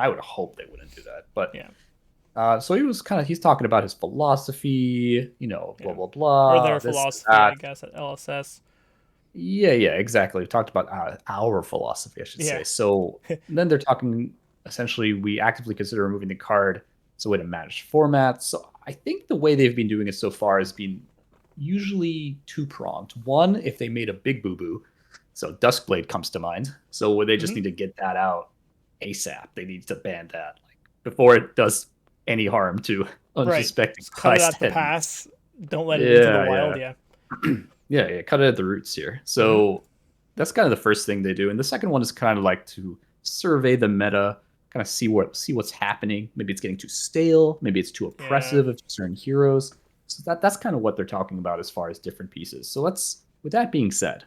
would hope they wouldn't do that. But Yeah. so he's talking about his philosophy, blah Yeah. blah Or blah, their this and philosophy, I that. guess, at LSS. Yeah, exactly. We talked about our philosophy, I should Yeah. say. So then they're talking essentially, we actively consider removing the card as a way to manage formats. So I think the way they've been doing it so far has been usually two pronged. One, if they made a big boo boo, so Duskblade comes to mind. So where they just Hmm. need to get that out ASAP. They need to ban that like before it does any harm to Right. unsuspecting Just cut it at the bystanders. pass. Don't let it into the Yeah, wild. yeah. Yeah. Yeah, cut it at the roots here. Hmm. So that's kind of the first thing they do, and the second one is kind of like to survey the meta, kind of see what's happening. Maybe it's getting too stale, maybe it's too Yeah. oppressive of certain heroes. So that's kind of what they're talking about as far as different pieces. So with that being said,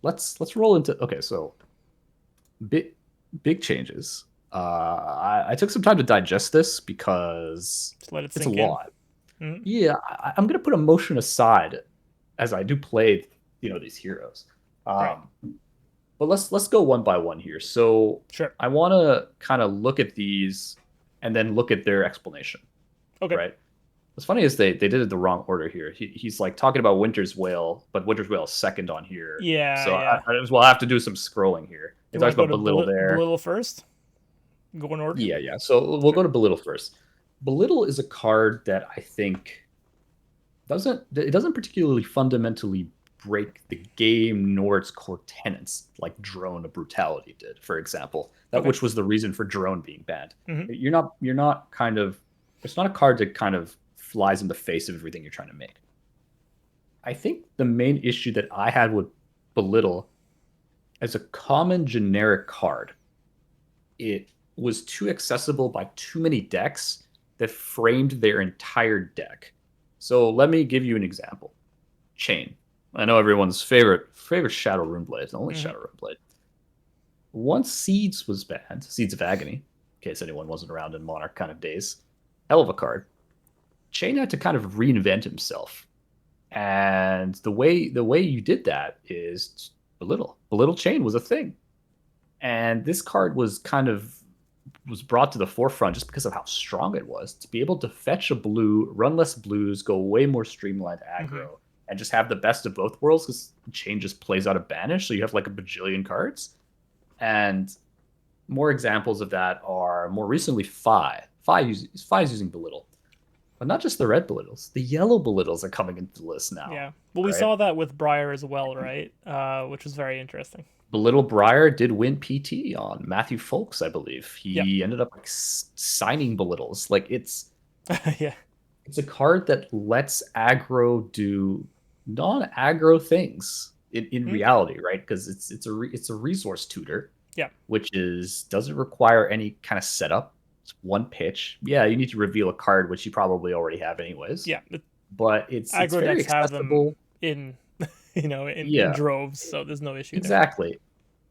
let's roll into okay. So big big changes. I took some time to digest this because Just let it it's a sink in. lot. Hmm. Yeah, I'm gonna put emotion aside as I do play, these heroes. Right. Um, but let's go one by one here. So Sure. I want to kind of look at these and then look at their explanation, Okay. right? What's funny is they did it the wrong order here. He's like talking about Winter's Whale, but Winter's Whale is second on here. Yeah. So Yeah. I'll have to do some scrolling here. Do He you want talks to go about to Belittle there. Belittle first? Go in order? Yeah. So we'll Sure. go to Belittle first. Belittle is a card that I think doesn't particularly fundamentally break the game nor its core tenets like Drone of Brutality did, for example. That Okay. which was the reason for Drone being banned. Hmm. You're not kind of it's not a card that kind of flies in the face of everything you're trying to make. I think the main issue that I had with Belittle as a common generic card, it was too accessible by too many decks that framed their entire deck. So let me give you an example. Chain. I know everyone's favorite Shadow Runeblade, the only Hmm. Shadow Runeblade. Once Seeds was banned, Seeds of Agony, in case anyone wasn't around in Monarch kind of days, hell of a card. Chain had to kind of reinvent himself, and the way you did that is belittle Chain was a thing, and this card was brought to the forefront just because of how strong it was to be able to fetch a blue, run less blues, go way more streamlined Hmm. aggro, and just have the best of both worlds because Chain just plays out of banish, so you have like a bajillion cards. And more examples of that are more recently Fi's using Belittle. But not just the red Belittles. The yellow Belittles are coming into the list now, Yeah. Well, we right? saw that with Briar as well, right? Which was very interesting. Belittle Briar did win PT on Matthew Folks, I believe. Yeah. He ended up like signing Belittles. Like Yeah. it's a card that lets aggro do non-aggro things in Mhm. reality, right? Because it's a resource tutor, Yeah. which doesn't require any kind of setup. It's one pitch. Yeah, you need to reveal a card, which you probably already have anyways. Yeah. But it's Aggro very decks have them accessible. in, in Yeah, droves, so there's no issue there. exactly.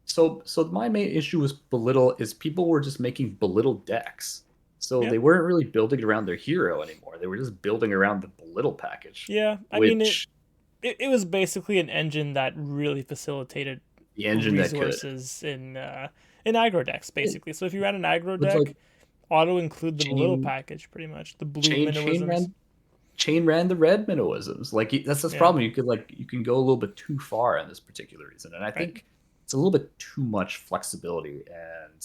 So my main issue with Belittle is people were just making Belittle decks. So Yeah. they weren't really building around their hero anymore. They were just building around the Belittle package, Yeah. I mean, which it was basically an engine that really facilitated the engine that could. resources in aggro decks, It basically. So if you ran an aggro was like deck, auto include the little chain package, pretty much the blue chain chain minnowisms. ran chain ran the red minnowisms. Like that's the Yeah. problem. You can go a little bit too far in this particular reason, and I Right. think it's a little bit too much flexibility. And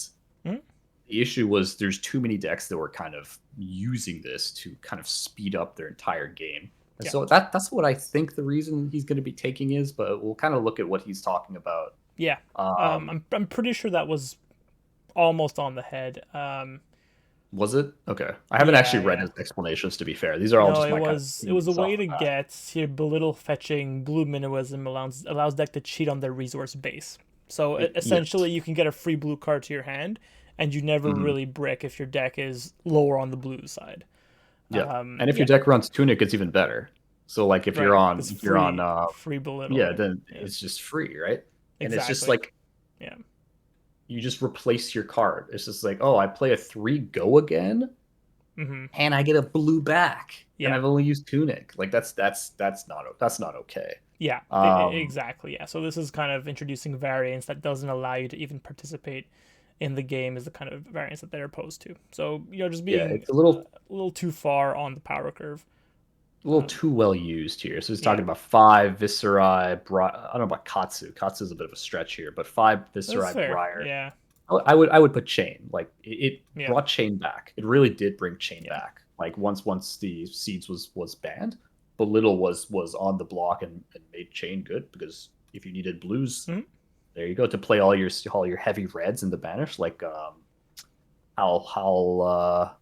Mhm. the issue was there's too many decks that were kind of using this to kind of speed up their entire game. And Yeah. so that's what I think the reason he's going to be taking is, but we'll kind of look at what he's talking about. Yeah. Um, I'm pretty sure that was almost on the head. Was it? Okay. I haven't Yeah, actually read yeah. his explanations, to be fair. These are all No, just it my kind of was it was a opinions way off the to bat. get your belittle fetching blue minimalism allows deck to cheat on their resource base. So Yes. essentially, you can get a free blue card to your hand, and you never Hmm. really brick if your deck is lower on the blue side. Yeah. And if your Yeah, deck runs Tunic, it's even better. So like right. It's if you're on free belittle, yeah, right? then Yeah, it's just free, right? And it's just exactly. like Yeah. you just replace your card. It's just like, oh, I play a 3 go again Mm-hmm. and I get a blue back and Yeah. I've only used Tunic. Like that's not okay. Yeah, Um exactly. Yeah. So this is kind of introducing variance that doesn't allow you to even participate in the game is the kind of variance that they're opposed to. So, just yeah, being it's a little too far on the power curve. a little too well used here. So he's Yeah, talking about 5 Viscerai, I don't know about Katsu. Katsu is a bit of a stretch here, but 5 that's Viscerai fair. Briar. Yeah, I would put Chain. Like it yeah, brought Chain back. It really did bring Chain yeah. back. Like once the Seeds was banned, Belittle was on the block and made Chain good because if you needed blues, Mhm. there you go to play all your heavy reds in the banish, like Howl Howl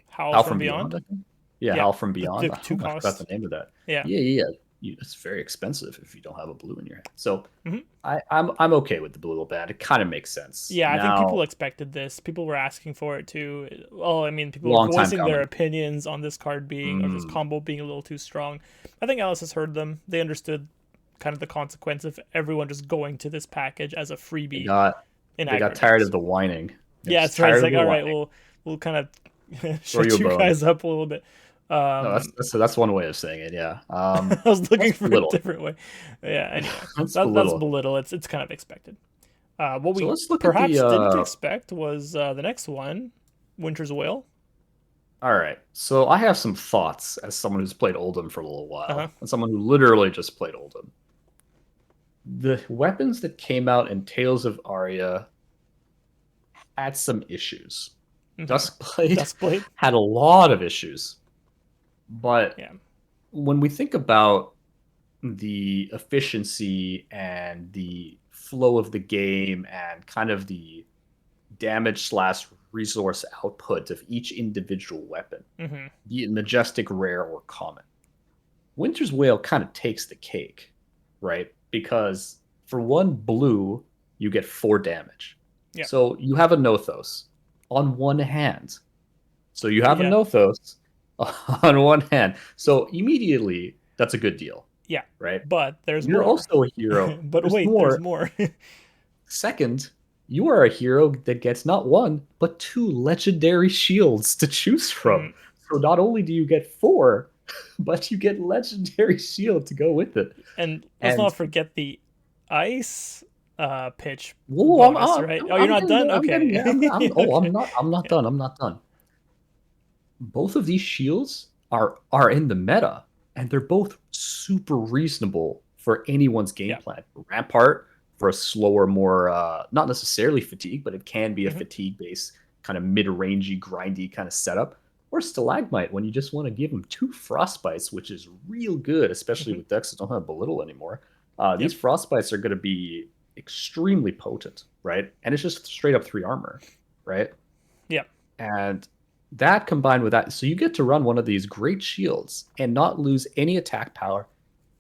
Howl Howl from from Beyond, Beyond. I think. Yeah, Yeah, Howl from the Beyond. two Oh, I forgot cost. the name of that. Yeah. Yeah. It's very expensive if you don't have a blue in your hand. So Hmm. I'm okay with the blue band. It kind of makes sense. Yeah, I think Now, people expected this. People were asking for it too. Well, I mean, people were long time voicing their coming. opinions on this card being or this Mm, combo being a little too strong. I think Alice has heard them. They understood kind of the consequence of everyone just going to this package as a they freebie got in they got aggro tired decks. of the whining. They're Yeah, just that's right. It's tired of like, the all right, whining. we'll kind of Throw you shut a you bone. guys up a little bit. No, Um, that's one way of saying it. Yeah. I was looking That's for a belittle. different way. Yeah. Anyway, That's that's belittle. belittle. It's kind of expected. What So we let's look at the. perhaps didn't expect was the next one, Winter's Wail. All right. So I have some thoughts as someone who's played Oldhim for a little Uh huh. while, and someone who literally just played Oldhim. The weapons that came out in Tales of Aria had some issues. Mm-hmm. Duskblade Duskblade. had a lot of issues, but Yeah. when we think about the efficiency and the flow of the game and kind of the damage slash resource output of each individual weapon, Mm-hmm. be it majestic, rare, or common, Winter's Wail kind of takes the cake, right? Because for one blue, you get 4 damage. Yeah. So you have a Nothos on one hand. So you have a Yeah. Nothos on one hand. So immediately, that's a good deal, Yeah. right? But there's You're more. also a hero. But There's wait, there's more. more. Second, you are a hero that gets not one, but 2 legendary shields to choose from. Mhm. So not only do you get 4, but you get legendary shield to go with it. And let's And not forget the ice pitch whoa, bonus, right? Oh, you're I'm not getting done? there. I'm getting Okay. there. Okay. I'm not Yeah. done. I'm not done. Both of these shields are in the meta, and they're both super reasonable for anyone's game Yeah. plan. Rampart for a slower, more not necessarily fatigue, but it can be a Hmm. fatigue based kind of mid-rangey, grindy kind of setup. Or Stalagmite when you just want to give them 2 Frostbites, which is real good, especially Hmm. with decks that don't have Belittle anymore. Yep. These Frostbites are going to be extremely potent, right? And it's just straight up 3 armor, right? Yep. And that combined with that, so you get to run one of these great shields and not lose any attack power.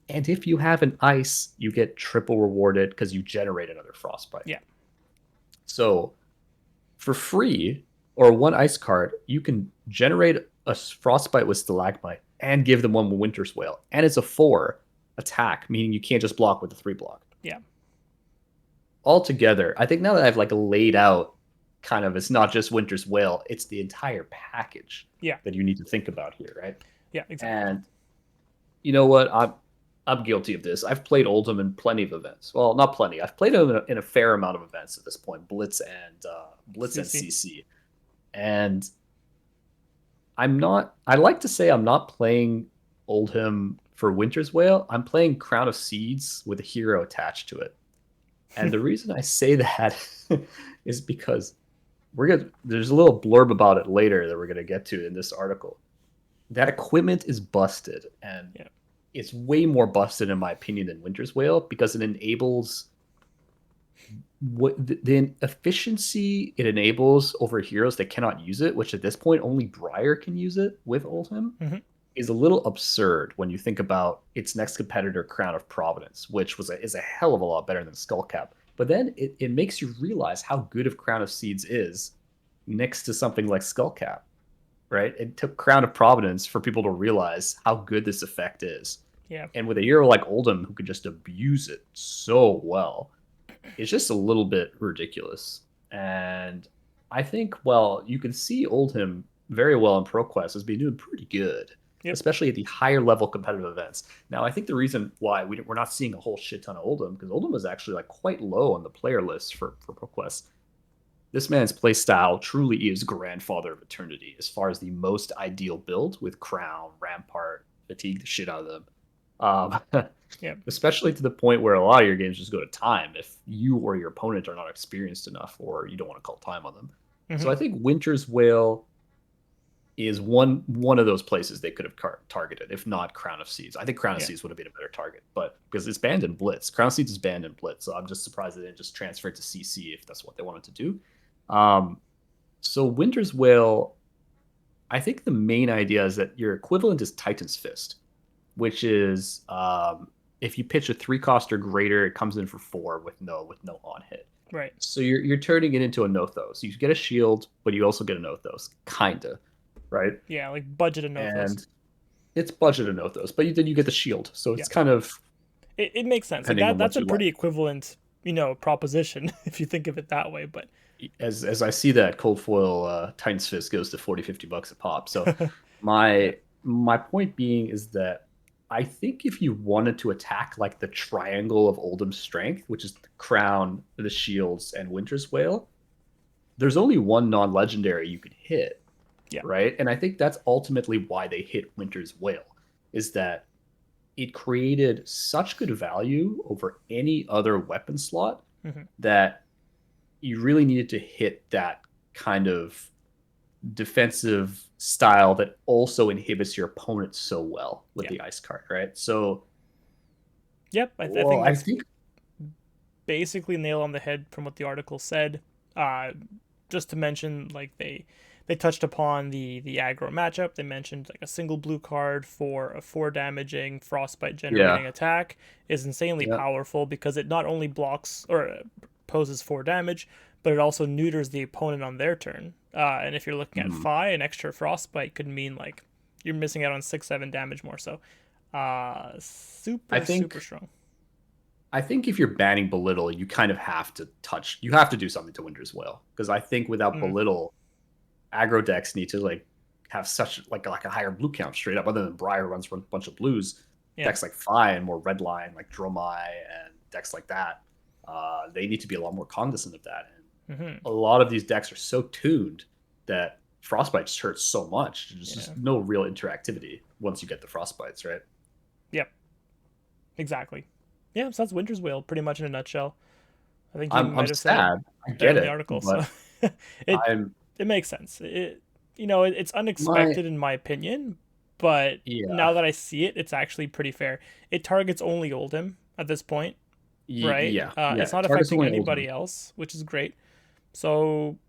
And if you have an ice, you get triple rewarded because you generate another frostbite. Yeah. So for free or 1 ice card, you can generate a frostbite with stalagmite and give them one with winter's wail. And it's a 4 attack, meaning you can't just block with the 3 block. Yeah. Altogether, I think now that I've like laid out kind of it's not just Winter's Wail, it's the entire package Yeah. that you need to think about here, right? Yeah. Exactly. And you know what? I'm guilty of this. I've played Oldhim in plenty of events. Well, not plenty. I've played him in a fair amount of events at this point, Blitz and CC. CC. And I'm not. I like to say I'm not playing Oldhim for Winter's Wail. I'm playing Crown of Seeds with a hero attached to it. And the reason I say that is because there's a little blurb about it later that we're gonna get to in this article. That equipment is busted, and Yeah. it's way more busted in my opinion than Winter's Wail because it enables what the efficiency it enables over heroes that cannot use it, which at this point only Briar can use it with Oldhim, Hmm. is a little absurd when you think about its next competitor, Crown of Providence, which is a hell of a lot better than Skullcap. But then it makes you realize how good of Crown of Seeds is next to something like Skullcap, right? It took Crown of Providence for people to realize how good this effect is. Yeah. And with a hero like Oldhim who could just abuse it so well, it's just a little bit ridiculous. And I think, well, you can see Oldhim very well in ProQuest as being doing pretty good, Yep. especially at the higher level competitive events. Now, I think the reason why we're not seeing a whole shit ton of Oldhim, because Oldhim is actually like quite low on the player list for ProQuest. This man's play style truly is Grandfather of Eternity as far as the most ideal build with Crown, Rampart, fatigue the shit out of them. Yep. Especially to the point where a lot of your games just go to time if you or your opponent are not experienced enough or you don't want to call time on them. Hmm. So I think Winter's Whale is one of those places they could have targeted, if not Crown of Seeds. I think Crown of Yeah. Seeds would have been a better target, but because it's banned in Blitz, Crown of Seeds is banned in Blitz, so I'm just surprised they didn't just transfer it to CC if that's what they wanted to do. Um, so Winter's Whale, I think the main idea is that your equivalent is Titan's Fist, which is if you pitch a 3 cost or greater, it comes in for 4 with no on hit. Right. So you're turning it into a Nothos. You get a shield, but you also get a Nothos, kinda, right? Yeah. Like budget and Nothos. And it's budget a Nothos, but then you get the shield. So Yeah. it's kind of It makes sense. Like depending that. on That's what a you like. pretty equivalent, proposition if you think of it that way. But As I see that cold foil Titan's Fist goes to 40-50 bucks a pop. So yeah. my point being is that I think if you wanted to attack like the triangle of Oldham's strength, which is the crown, the shields, and Winter's Whale, there's only one non-legendary you could hit, Yeah. right? And I think that's ultimately why they hit Winter's Whale, is that it created such good value over any other weapon slot Hmm. that you really needed to hit that kind of defensive style that also inhibits your opponent so well with Yeah. the ice card, right? So, Yep. I well, think I that's think, basically nail on the head from what the article said. Uh, just to mention, like they touched upon the aggro matchup. They mentioned like a single blue card for a 4 damaging frostbite generating yeah, attack is insanely yeah, powerful because it not only blocks or poses 4 damage, but it also neuters the opponent on their turn. And if you're looking at mhm. Phi, an extra frostbite could mean like you're missing out on 6-7 damage more. So, I super think, strong. I think if you're banning belittle, you kind of have to you have to do something to Winter's Whale because I think without Mm, belittle, aggro decks need to like have such like a higher blue count straight up. Other than Briar runs a bunch of blues, yeah. decks like Phi and more red line like Dromai and decks like that, they need to be a lot more cognizant of that. And Hmm. a lot of these decks are so tuned that frostbite just hurts so much. There's Yeah. just no real interactivity once you get the frostbites, right? Yep. Exactly. Yeah, so that's Winter's Whale pretty much in a nutshell. I think you I'm might have said it sad. I better get in the it, article, so but it I'm it makes sense. It's my unexpected in my opinion, but yeah now that I see it, it's actually pretty fair. It targets only Oldhim at this point, right? yeah. It's not Target's affecting only Oldhim. anybody else, which is great. So,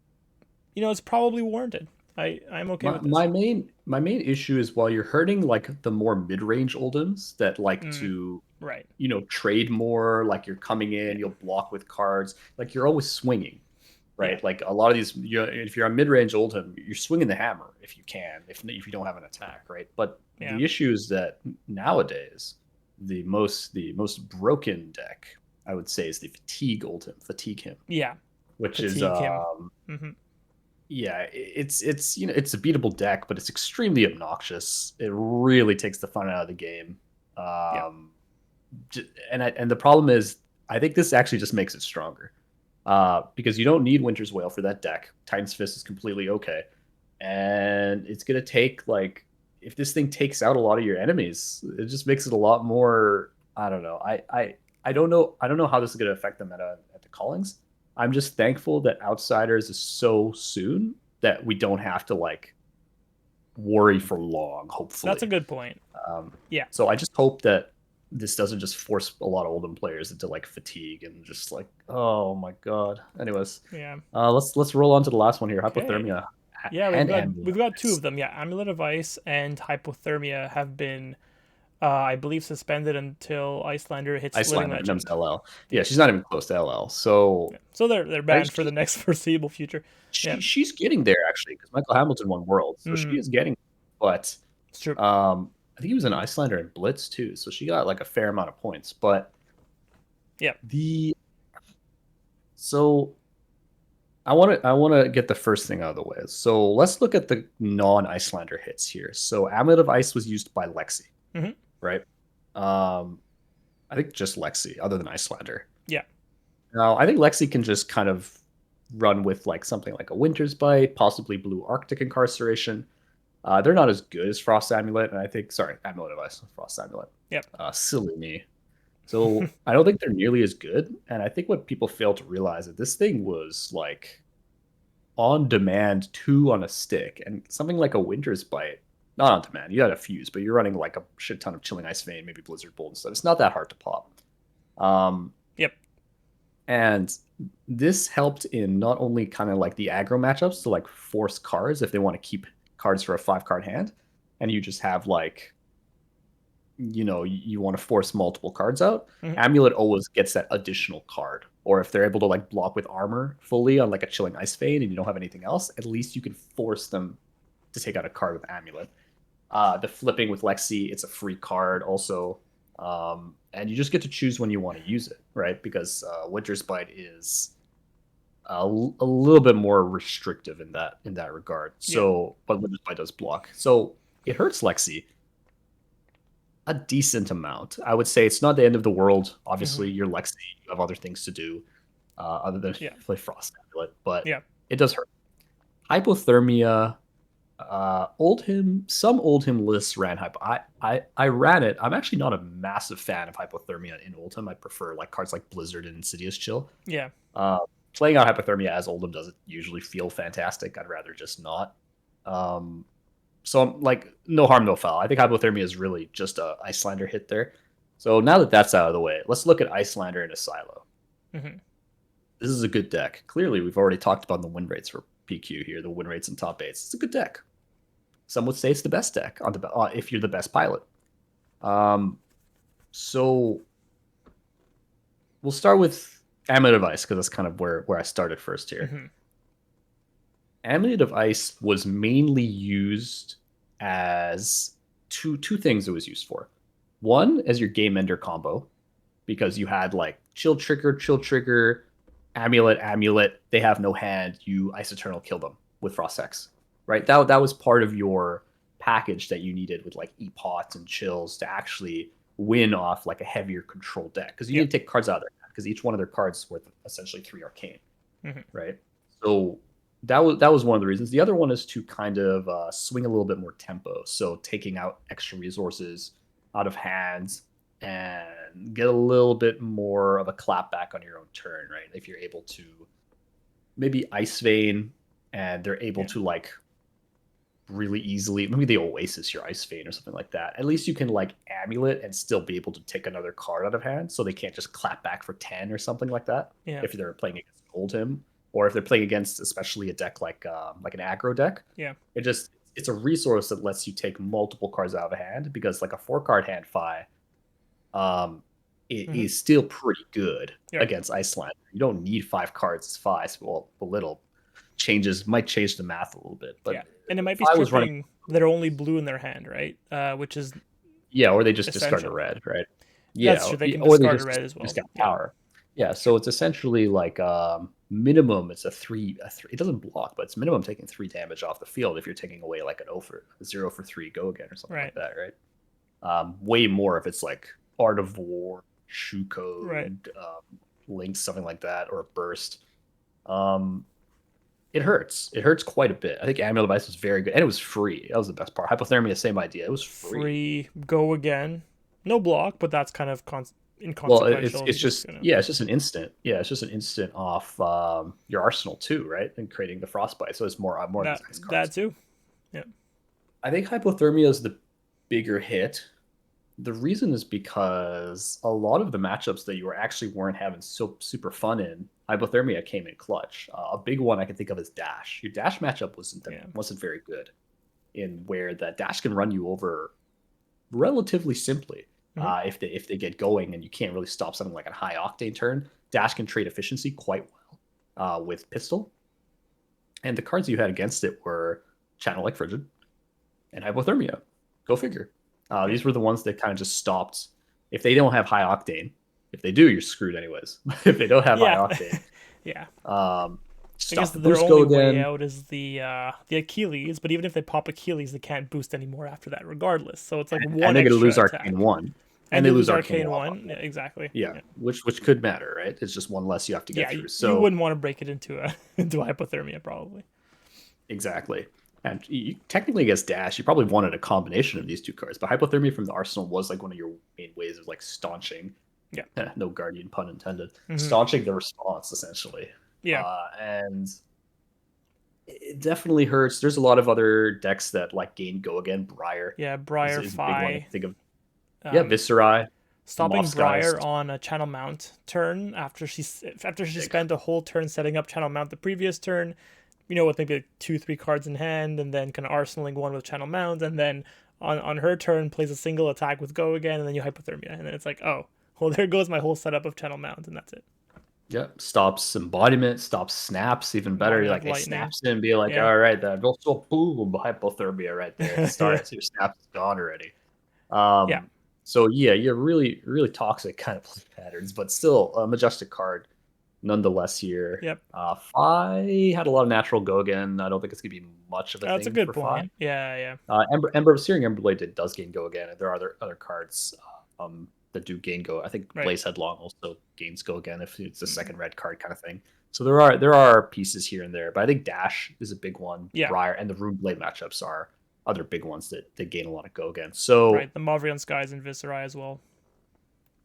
it's probably warranted. I'm okay My with this. my main issue is while you're hurting like the more mid range Oldims that like Mm, to right. trade more, like you're coming in, Yeah. you'll block with cards, like you're always swinging, Yeah. right? Like a lot of these, if you're a mid range Oldhim, you're swinging the hammer if you can, if you don't have an attack, right? But Yeah. the issue is that nowadays the most broken deck I would say is the fatigue Oldhim, fatigue him, Yeah. which is Fatigue him. Hmm. yeah, it's it's a beatable deck, but it's extremely obnoxious. It really takes the fun out of the game. Yeah. Um, and the problem is, I think this actually just makes it stronger. Because you don't need Winter's Whale for that deck. Titan's Fist is completely okay, and it's gonna take like if this thing takes out a lot of your enemies, it just makes it a lot more. I don't know. I don't know how this is gonna affect them at the callings. I'm just thankful that Outsiders is so soon that we don't have to like worry for long. That's a Hopefully, good point. um, Yeah. so I just hope that. this doesn't just force a lot of Oldhim players into like fatigue and just like, oh my god. Anyways, Yeah. let's roll on to the last one here. Okay. Hypothermia Yeah, and amulet we've of got two ice. of them. Yeah, Amulet of Ice and Hypothermia have been, I believe, suspended until Icelander hits Living Icelander becomes Legend. LL. Yeah. Yeah, she's not even close to LL. So Yeah. So they're I, banned for the next foreseeable future. Yeah. she's getting there actually because Michael Hamilton won Worlds, so she Mm, is getting. But it's true. I think he was an Icelander in Blitz too, so she got like a fair amount of points. But Yeah. the so I want to get the first thing out of the way. So let's look at the non-Icelander hits here. So Amulet of Ice was used by Lexi, Hmm. right? Um, I think just Lexi, other than Icelander. Yeah. Now I think Lexi can just kind of run with like something like a Winter's Bite, possibly Blue Arctic Incarceration. They're not as good as Frost Amulet, and I think sorry, Amulet of Ice, Frost Amulet. Yep. Silly me. So I don't think they're nearly as good, and I think what people fail to realize is this thing was like on demand, two on a stick, and something like a Winter's Bite, not on demand. You had a fuse, but you're running like a shit ton of Chilling Ice Vein, maybe Blizzard Bolt and stuff. It's not that hard to pop. Um, Yep. and this helped in not only kind of like the aggro matchups to like force cards if they want to keep cards for a 5 card hand, and you just have like, you want to force multiple cards out. Hmm. Amulet always gets that additional card, or if they're able to like block with armor fully on like a Chilling Ice Vein and you don't have anything else, at least you can force them to take out a card with Amulet. The flipping with Lexi, it's a free card also, and you just get to choose when you want to use it, right? Because Winter's Bite is a little bit more restrictive in that regard. Yeah. So, but Winter's Bite does block, so it hurts Lexi a decent amount. I would say it's not the end of the world. Hmm. Obviously, you're Lexi, you have other things to do other than Yeah. play Frost Amulet, but Yeah. it does hurt. Hypothermia, some Oldhim lists ran hypo. I ran it. I'm actually not a massive fan of Hypothermia in Oldhim. I prefer like cards like Blizzard and Insidious Chill. Yeah. Uh, Playing out Hypothermia as Oldhim doesn't usually feel fantastic. I'd rather just not. Um, so I'm like, no harm, no foul. I think Hypothermia is really just a Icelander hit there. So now that that's out of the way, let's look at Icelander in a silo. Hmm. This is a good deck. Clearly, we've already talked about the win rates for PQ here, the win rates and top eights. It's a good deck. Some would say it's the best deck on the if you're the best pilot. Um, so we'll start with Amulet of Ice because that's kind of where I started first here. Hmm. Amulet of Ice was mainly used as two things it was used for. One, as your game ender combo, because you had like chill trigger, amulet. They have no hand. You Ice Eternal kill them with Frost Hex, right? That was part of your package that you needed with like Epots and chills to actually win off like a heavier control deck because you Yeah. need to take cards out of their hand because each one of their cards is worth essentially 3 arcane, Hmm. right? So that was one of the reasons. The other one is to kind of swing a little bit more tempo, so taking out extra resources out of hands and get a little bit more of a clap back on your own turn, right? If you're able to maybe Ice Vein and they're able Yeah. to like really easily, maybe they Oasis your Ice Vein or something like that. At least you can like Amulet and still be able to take another card out of hand, so they can't just clap back for 10 or something like that. Yeah. If they're playing against Oldhim, or if they're playing against especially a deck like an aggro deck, Yeah. it's a resource that lets you take multiple cards out of a hand because like a 4 card hand fi um, it Hmm. is still pretty good Yeah. against Iceland. You don't need 5 cards as five. Well, a little might change the math a little bit, Yeah. but And it might if be I was running, stripping that are only blue in their hand, right? Which is yeah, or they just discard a essential. red, right? Yeah, That's true. They can or they discard a just red as well. got Yeah. power. Yeah, so it's essentially like minimum. It's a three. It doesn't block, but it's minimum taking 3 damage off the field if you're taking away like an 0 for 3 go again or something Right. like that, right? Way more if it's like Art of War, Shoe Right. Code, Links, something like that, or a Burst. Um, it hurts. It hurts quite a bit. I think Amulet of Ice was very good, and it was free. That was the best part. Hypothermia, same idea. It was free. Free go again. No block, but that's kind of Well, it's inconsequential if it's you're just just gonna. yeah, it's just an instant. Yeah, it's just an instant off your arsenal too, right? And creating the frostbite. So it's more of That these nice that cards. too. Yeah. I think hypothermia is the bigger hit The reason is because a lot of the matchups that you were actually weren't having so super fun in, hypothermia came in clutch. A big one I can think of is dash. Your dash matchup Yeah. wasn't very good, in where that dash can run you over relatively simply. Hmm. If they get going and you can't really stop something like a high octane turn, dash can trade efficiency quite well with pistol. And the cards you had against it were Channel Like Frigid and Hypothermia. Go figure. Yeah. These were the ones that kind of just stopped. If they don't have high octane, if they do, you're screwed anyways. If they don't have high Yeah. octane, Yeah. um, I guess stop the their boost go only way again. out is the Achilles, but even if they pop Achilles, they can't boost anymore after that, regardless. So it's like And one they're going to extra lose Arcane attack, 1. And and they you lose lose Arcane Arcane 1 off one. Yeah, that. exactly. Yeah, Yeah, which could matter, right? It's just one less you have to get yeah. through. You So wouldn't want to break it into a into hypothermia, probably. exactly. And technically against Dash, you probably wanted a combination of these two cards. But Hypothermia from the Arsenal was like one of your main ways of like staunching, Yeah. no Guardian pun intended, Hmm. staunching the response essentially. Yeah. And it definitely hurts. There's a lot of other decks that like gain go again. Briar Yeah. Briar is a big one I Fi. can think of. Yeah, Um, Viscerai, Stopping Moss Skies, Briar on a channel mount turn after she big. spent a whole turn setting up channel mount the previous turn, with maybe like 2-3 cards in hand, and then kind of arsenaling one with channel mount, and then on her turn plays a single attack with go again, and then you hypothermia, and then it's like, oh, well, there goes my whole setup of channel mount, and that's it. Yep. Stops embodiment, stops snaps, even better. You're Embodiment of like, hey, lightning. snaps in, be like, Yeah. all right, that also boom, hypothermia right there at the Yeah. start. So your snaps is gone already. Yeah. So yeah, you have really, really toxic kind of play patterns, but still a majestic card nonetheless here. Yep. Fi had a lot of natural go again. I don't think it's gonna be much of a That's a thing good for Fi. point. Yeah. Yeah. Searing Emberblade does gain go again, and there are other cards that do gain go. I think Right. Blaze Headlong also gains go again if it's a Mm. second red card kind of thing. So there are pieces here and there, but I think Dash is a big one. Yeah. Briar and the Rune Blade matchups are other big ones that gain a lot of go again. So Right. The Mavrion Skies and Viscerai as well.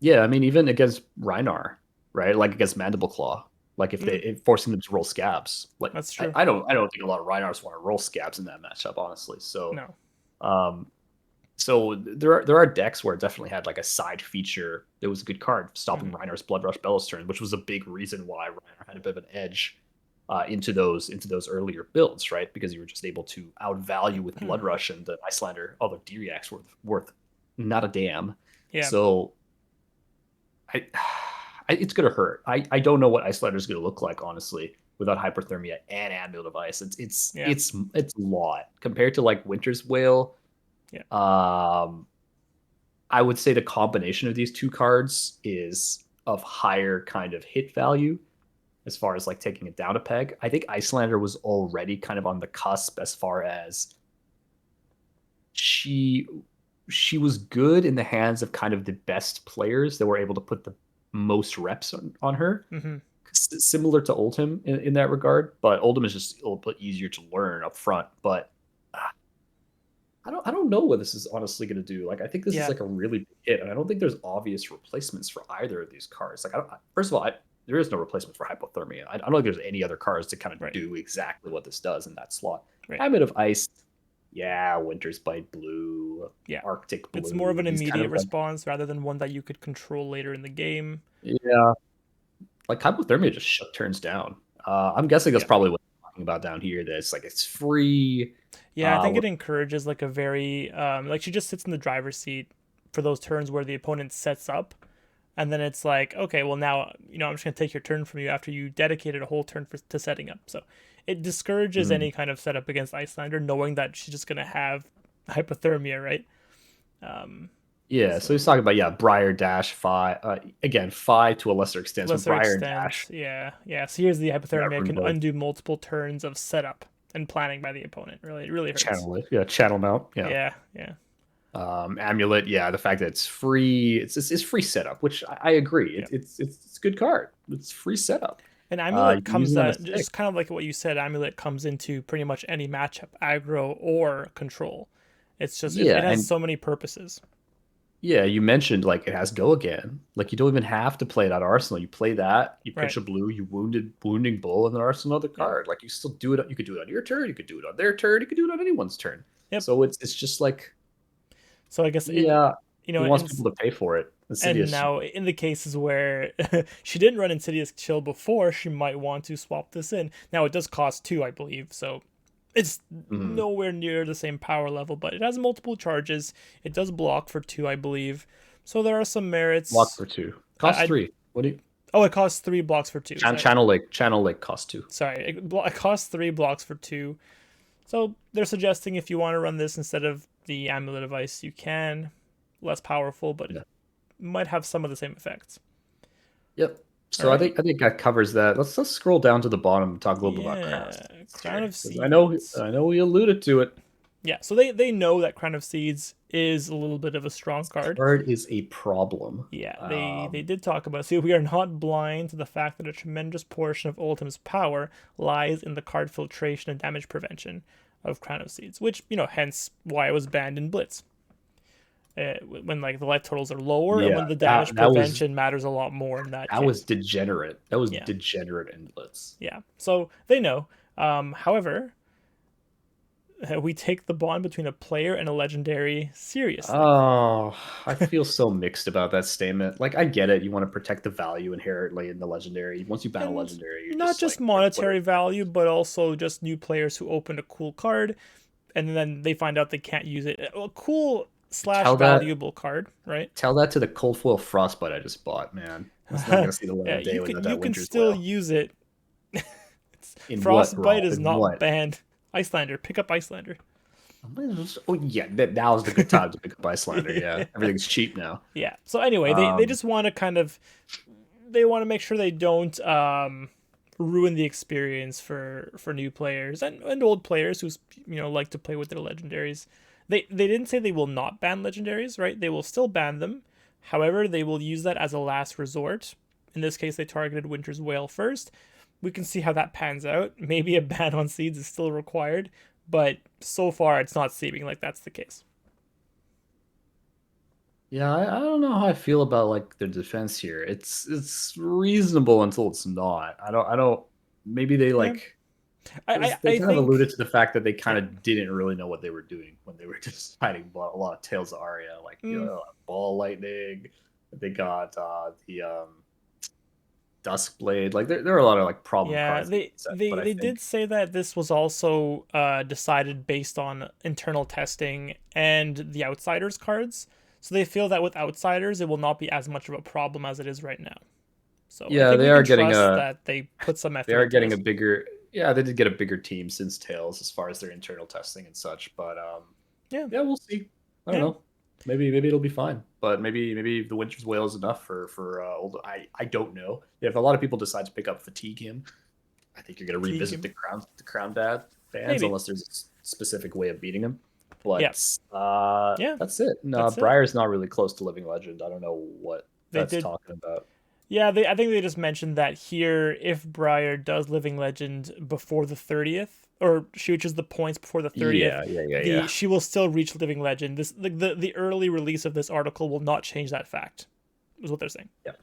yeah, I mean even against Rhinar, right? Like against Mandible Claw, like Mm, forcing them to roll scabs. Like that's true. I don't think a lot of Rhinars want to roll scabs in that matchup, honestly. So No. um so there are decks where it definitely had like a side feature that was a good card, stopping Hmm. Reiner's Blood Rush Bellows turn, which was a big reason why Reiner had a bit of an edge into those earlier builds, right? Because you were just able to outvalue with Blood Rush and the Icelander, although D-React's worth not a damn. Yeah. So I, it's gonna hurt. I don't know what Icelander's gonna look like, honestly, without hyperthermia and Amulet of Ice. Yeah. It's a lot compared to like Winter's Wail. Yeah. Um, I would say the combination of these two cards is of higher kind of hit value as far as like taking it down a peg. I think Icelander was already kind of on the cusp as far as she she was good in the hands of kind of the best players that were able to put the most reps on her. Hmm. Similar to Oldhim in that regard, but Oldhim is just a little bit easier to learn up front. But I don't know what this is honestly going to do. Like I think this is Yeah. like a really big hit, and I don't think there's obvious replacements for either of these cards. Like first of all, there is no replacement for hypothermia. I don't think there's any other cards to kind of Right. do exactly what this does in that slot. Right. Habit of Ice, yeah, Winter's Bite Blue, Yeah. Arctic It's more of Blue. an These kind immediate of like response rather than one that you could control later in the game. yeah, like hypothermia just shut turns down. I'm guessing that's Yeah. probably what I'm talking about down here. That it's like it's free. Yeah, I think it encourages like a very like she just sits in the driver's seat for those turns where the opponent sets up, and then it's like, okay, well now I'm just gonna take your turn from you after you dedicated a whole turn to setting up. So it discourages Mm. any kind of setup against Icelander, knowing that she's just gonna have hypothermia, right? Um, Yeah, so so he's talking about Briar Dash Phi again Phi to a lesser extent. So lesser Briar and extent, Dash, yeah, yeah. So here's the hypothermia Rune can Blade, undo multiple turns of setup and planning by the opponent. Really, it really hurts. channel it, channel mount, yeah. Yeah, yeah, Amulet, yeah, the fact that it's free, it's free setup, which I agree. yeah. It's a good card. It's free setup. And Amulet You can use comes it on a at stick. just kind of like what you said. Amulet comes into pretty much any matchup, aggro or control. It's just it, Yeah, it has and so many purposes. yeah, you mentioned like it has go again. Like you don't even have to play that arsenal. You play that, you Right. pitch a blue, you wounding bull, and then arsenal another Yeah. card. Like you still do it. You could do it on your turn. You could do it on their turn. You could do it on anyone's turn. Yep. So it's just like So I guess in yeah. you He know, wants people to pay for it. and Insidious. now in the cases where she didn't run Insidious Chill before, she might want to swap this in. Now it does cost 2, I believe, so it's Mhm. nowhere near the same power level, but it has multiple charges. It does block for 2, I believe. So there are some Block merits. for 2. Cost I 3. What do you? Oh, it costs 3 blocks for 2. Is that right? Channel Lake cost 2. Sorry, it costs 3 blocks for 2. So they're suggesting if you want to run this instead of the amulet device, you can. Less powerful, but it Yeah. might have some of the same effects. Yep. All So I right. think that covers that. Let's scroll down to the bottom and talk a little bit about Crown of Yeah, Seeds Crown here, of because Seeds. I know we alluded to it. Yeah, so they know that Crown of Seeds is a little bit of a strong This card. card is a problem. Yeah, they did talk about it. See, we are not blind to the fact that a tremendous portion of Oldham's power lies in the card filtration and damage prevention of Crown of Seeds, which, you know, hence why it was banned in Blitz. When like the life totals are lower and Yeah, when the damage that was prevention matters a lot more in that case. degenerate. That was Yeah, degenerate in Blitz. yeah. So they know. However, we take the bond between a player and a legendary seriously. Oh, I feel so mixed about that statement. Like, I get it. You want to protect the value inherently in the legendary. Once you ban a And legendary, you're not just just like, what monetary value, but also just new players who opened a cool card and then they find out they can't use it. A cool slash tell that valuable card, right? tell that to the cold foil frostbite I just bought, man. That's not gonna see the light Yeah, of day you without can that Winter's still Wail. use it. In what, Frostbite Rob? is In not what? banned. Icelander, pick up Icelander. Oh yeah, now's the good time to pick up Icelander. Yeah, everything's cheap now. Yeah. So anyway, they Um, just want to kind of they want to make sure they don't ruin the experience for new players and old players who's like to play with their legendaries. They didn't say they will not ban legendaries, right? They will still ban them. However, they will use that as a last resort. In this case, they targeted Winter's Wail first. We can see how that pans out. Maybe a ban on seeds is still required, but so far it's not seeming like that's the case. yeah, I don't know how I feel about like their defense here. It's reasonable until it's not. I don't. Maybe they Yeah, like I they I kind of alluded think to the fact that they kind yeah. of didn't really know what they were doing when they were deciding a lot of Tales of Aria, like Mm, Ball Lightning. They got the Duskblade. Like there are a lot of like problem Yeah, cards in the they set, but they I they think did say that this was also decided based on internal testing and the outsiders cards. So they feel that with outsiders, it will not be as much of a problem as it is right now. So I yeah, think we can trust that they put some they effort are into getting a this. bigger yeah, they did get a bigger team since Tails as far as their internal testing and such. But Yeah, yeah, we'll see. I don't yeah, know. Maybe it'll be fine. But maybe the Winter's Wail is enough for old. I don't know. If a lot of people decide to pick up Fatigue him, I think you're gonna revisit Tegan. the Crown Dad fans Maybe. unless there's a specific way of beating him. Yeah, But yeah, that's it. No, that's it. Briar's not really close to Living Legend. I don't know what They that's did. talking about. Yeah, I think they just mentioned that here, if Briar does Living Legend before the 30th, or she reaches the points before the 30th, Yeah. she will still reach Living Legend. This the early release of this article will not change that fact. Is what they're saying. Yep.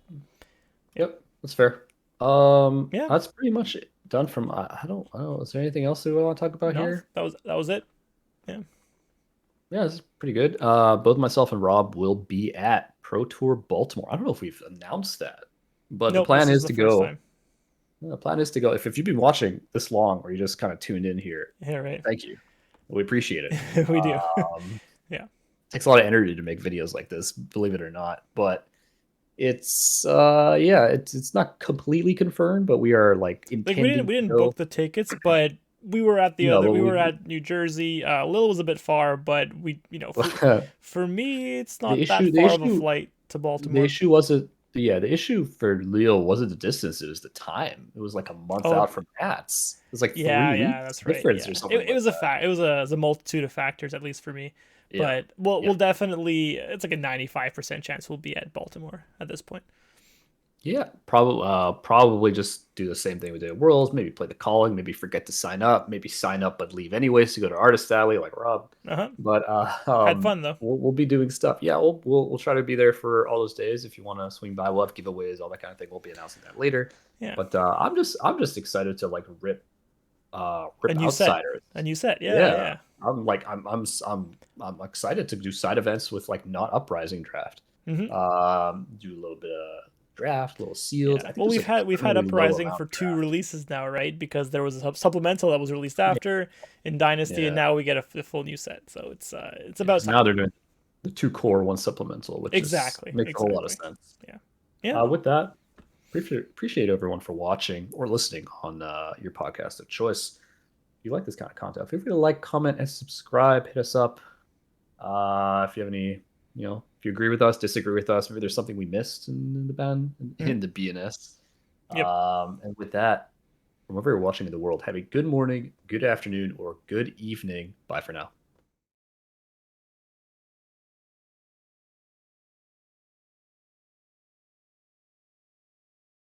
Yep. That's fair. Yeah. That's pretty much done from. I don't know. Is there anything else that we want to talk about No, here? that was it. Yeah. Yeah, this is pretty good. Both myself and Rob will be at Pro Tour Baltimore. I don't know if we've announced that, but the Nope. This plan is is the to first go. time. The plan is to go. If you've been watching this long, or you just kind of tuned in here, Yeah. Right. thank you. We appreciate it. We do. Um, Yeah. takes a lot of energy to make videos like this, believe it or not. But it's it's not completely confirmed, but we are like Like intending we to didn't book go. the tickets, but No, but we were at New Jersey. Lil was a bit far, but we for me it's the not that issue the far of a issue flight to the Baltimore. issue wasn't the issue for Leo wasn't the distance, it was the time. It was like a month Oh out from Nats. It was like yeah, 3 weeks that's right. difference or Yeah, something it like was a that. fact. It was a multitude of factors, at least for me. Yeah. But Yeah. we'll definitely. It's like a 95% chance we'll be at Baltimore at this point. Yeah, probably just do the same thing we did at Worlds. Maybe play the calling. Maybe forget to sign up. Maybe sign up but leave anyways to go to Artist Alley like Rob. Uh huh. But Had fun though. we'll be doing stuff. Yeah, we'll try to be there for all those days. If you want to swing by, we'll have giveaways, all that kind of thing. We'll be announcing that later. Yeah. But I'm just excited to like rip A new set. outsiders. A new set. Yeah, Yeah, yeah. I'm excited to do side events with like not Uprising draft. Hmm. Do a little bit of draft, little seals. Yeah. I think Well, there's we've like a had criminally low Uprising amount for of two draft. releases now, right? Because there was a supplemental that was released Yeah, after in Dynasty, and yeah, now we get a full new set. So it's yeah. about Because time. now they're doing the two core, one supplemental, which is Exactly. makes a whole lot of Exactly. sense. Yeah. Yeah. With that, appreciate everyone for watching or listening on your podcast of choice. If you like this kind of content, feel free to like, comment, and subscribe. Hit us up. If you have any, if you agree with us, disagree with us, maybe there's something we missed in the band, Mhm. in the BNS. Yep. And with that, from wherever you're watching in the world, have a good morning, good afternoon, or good evening. Bye for now.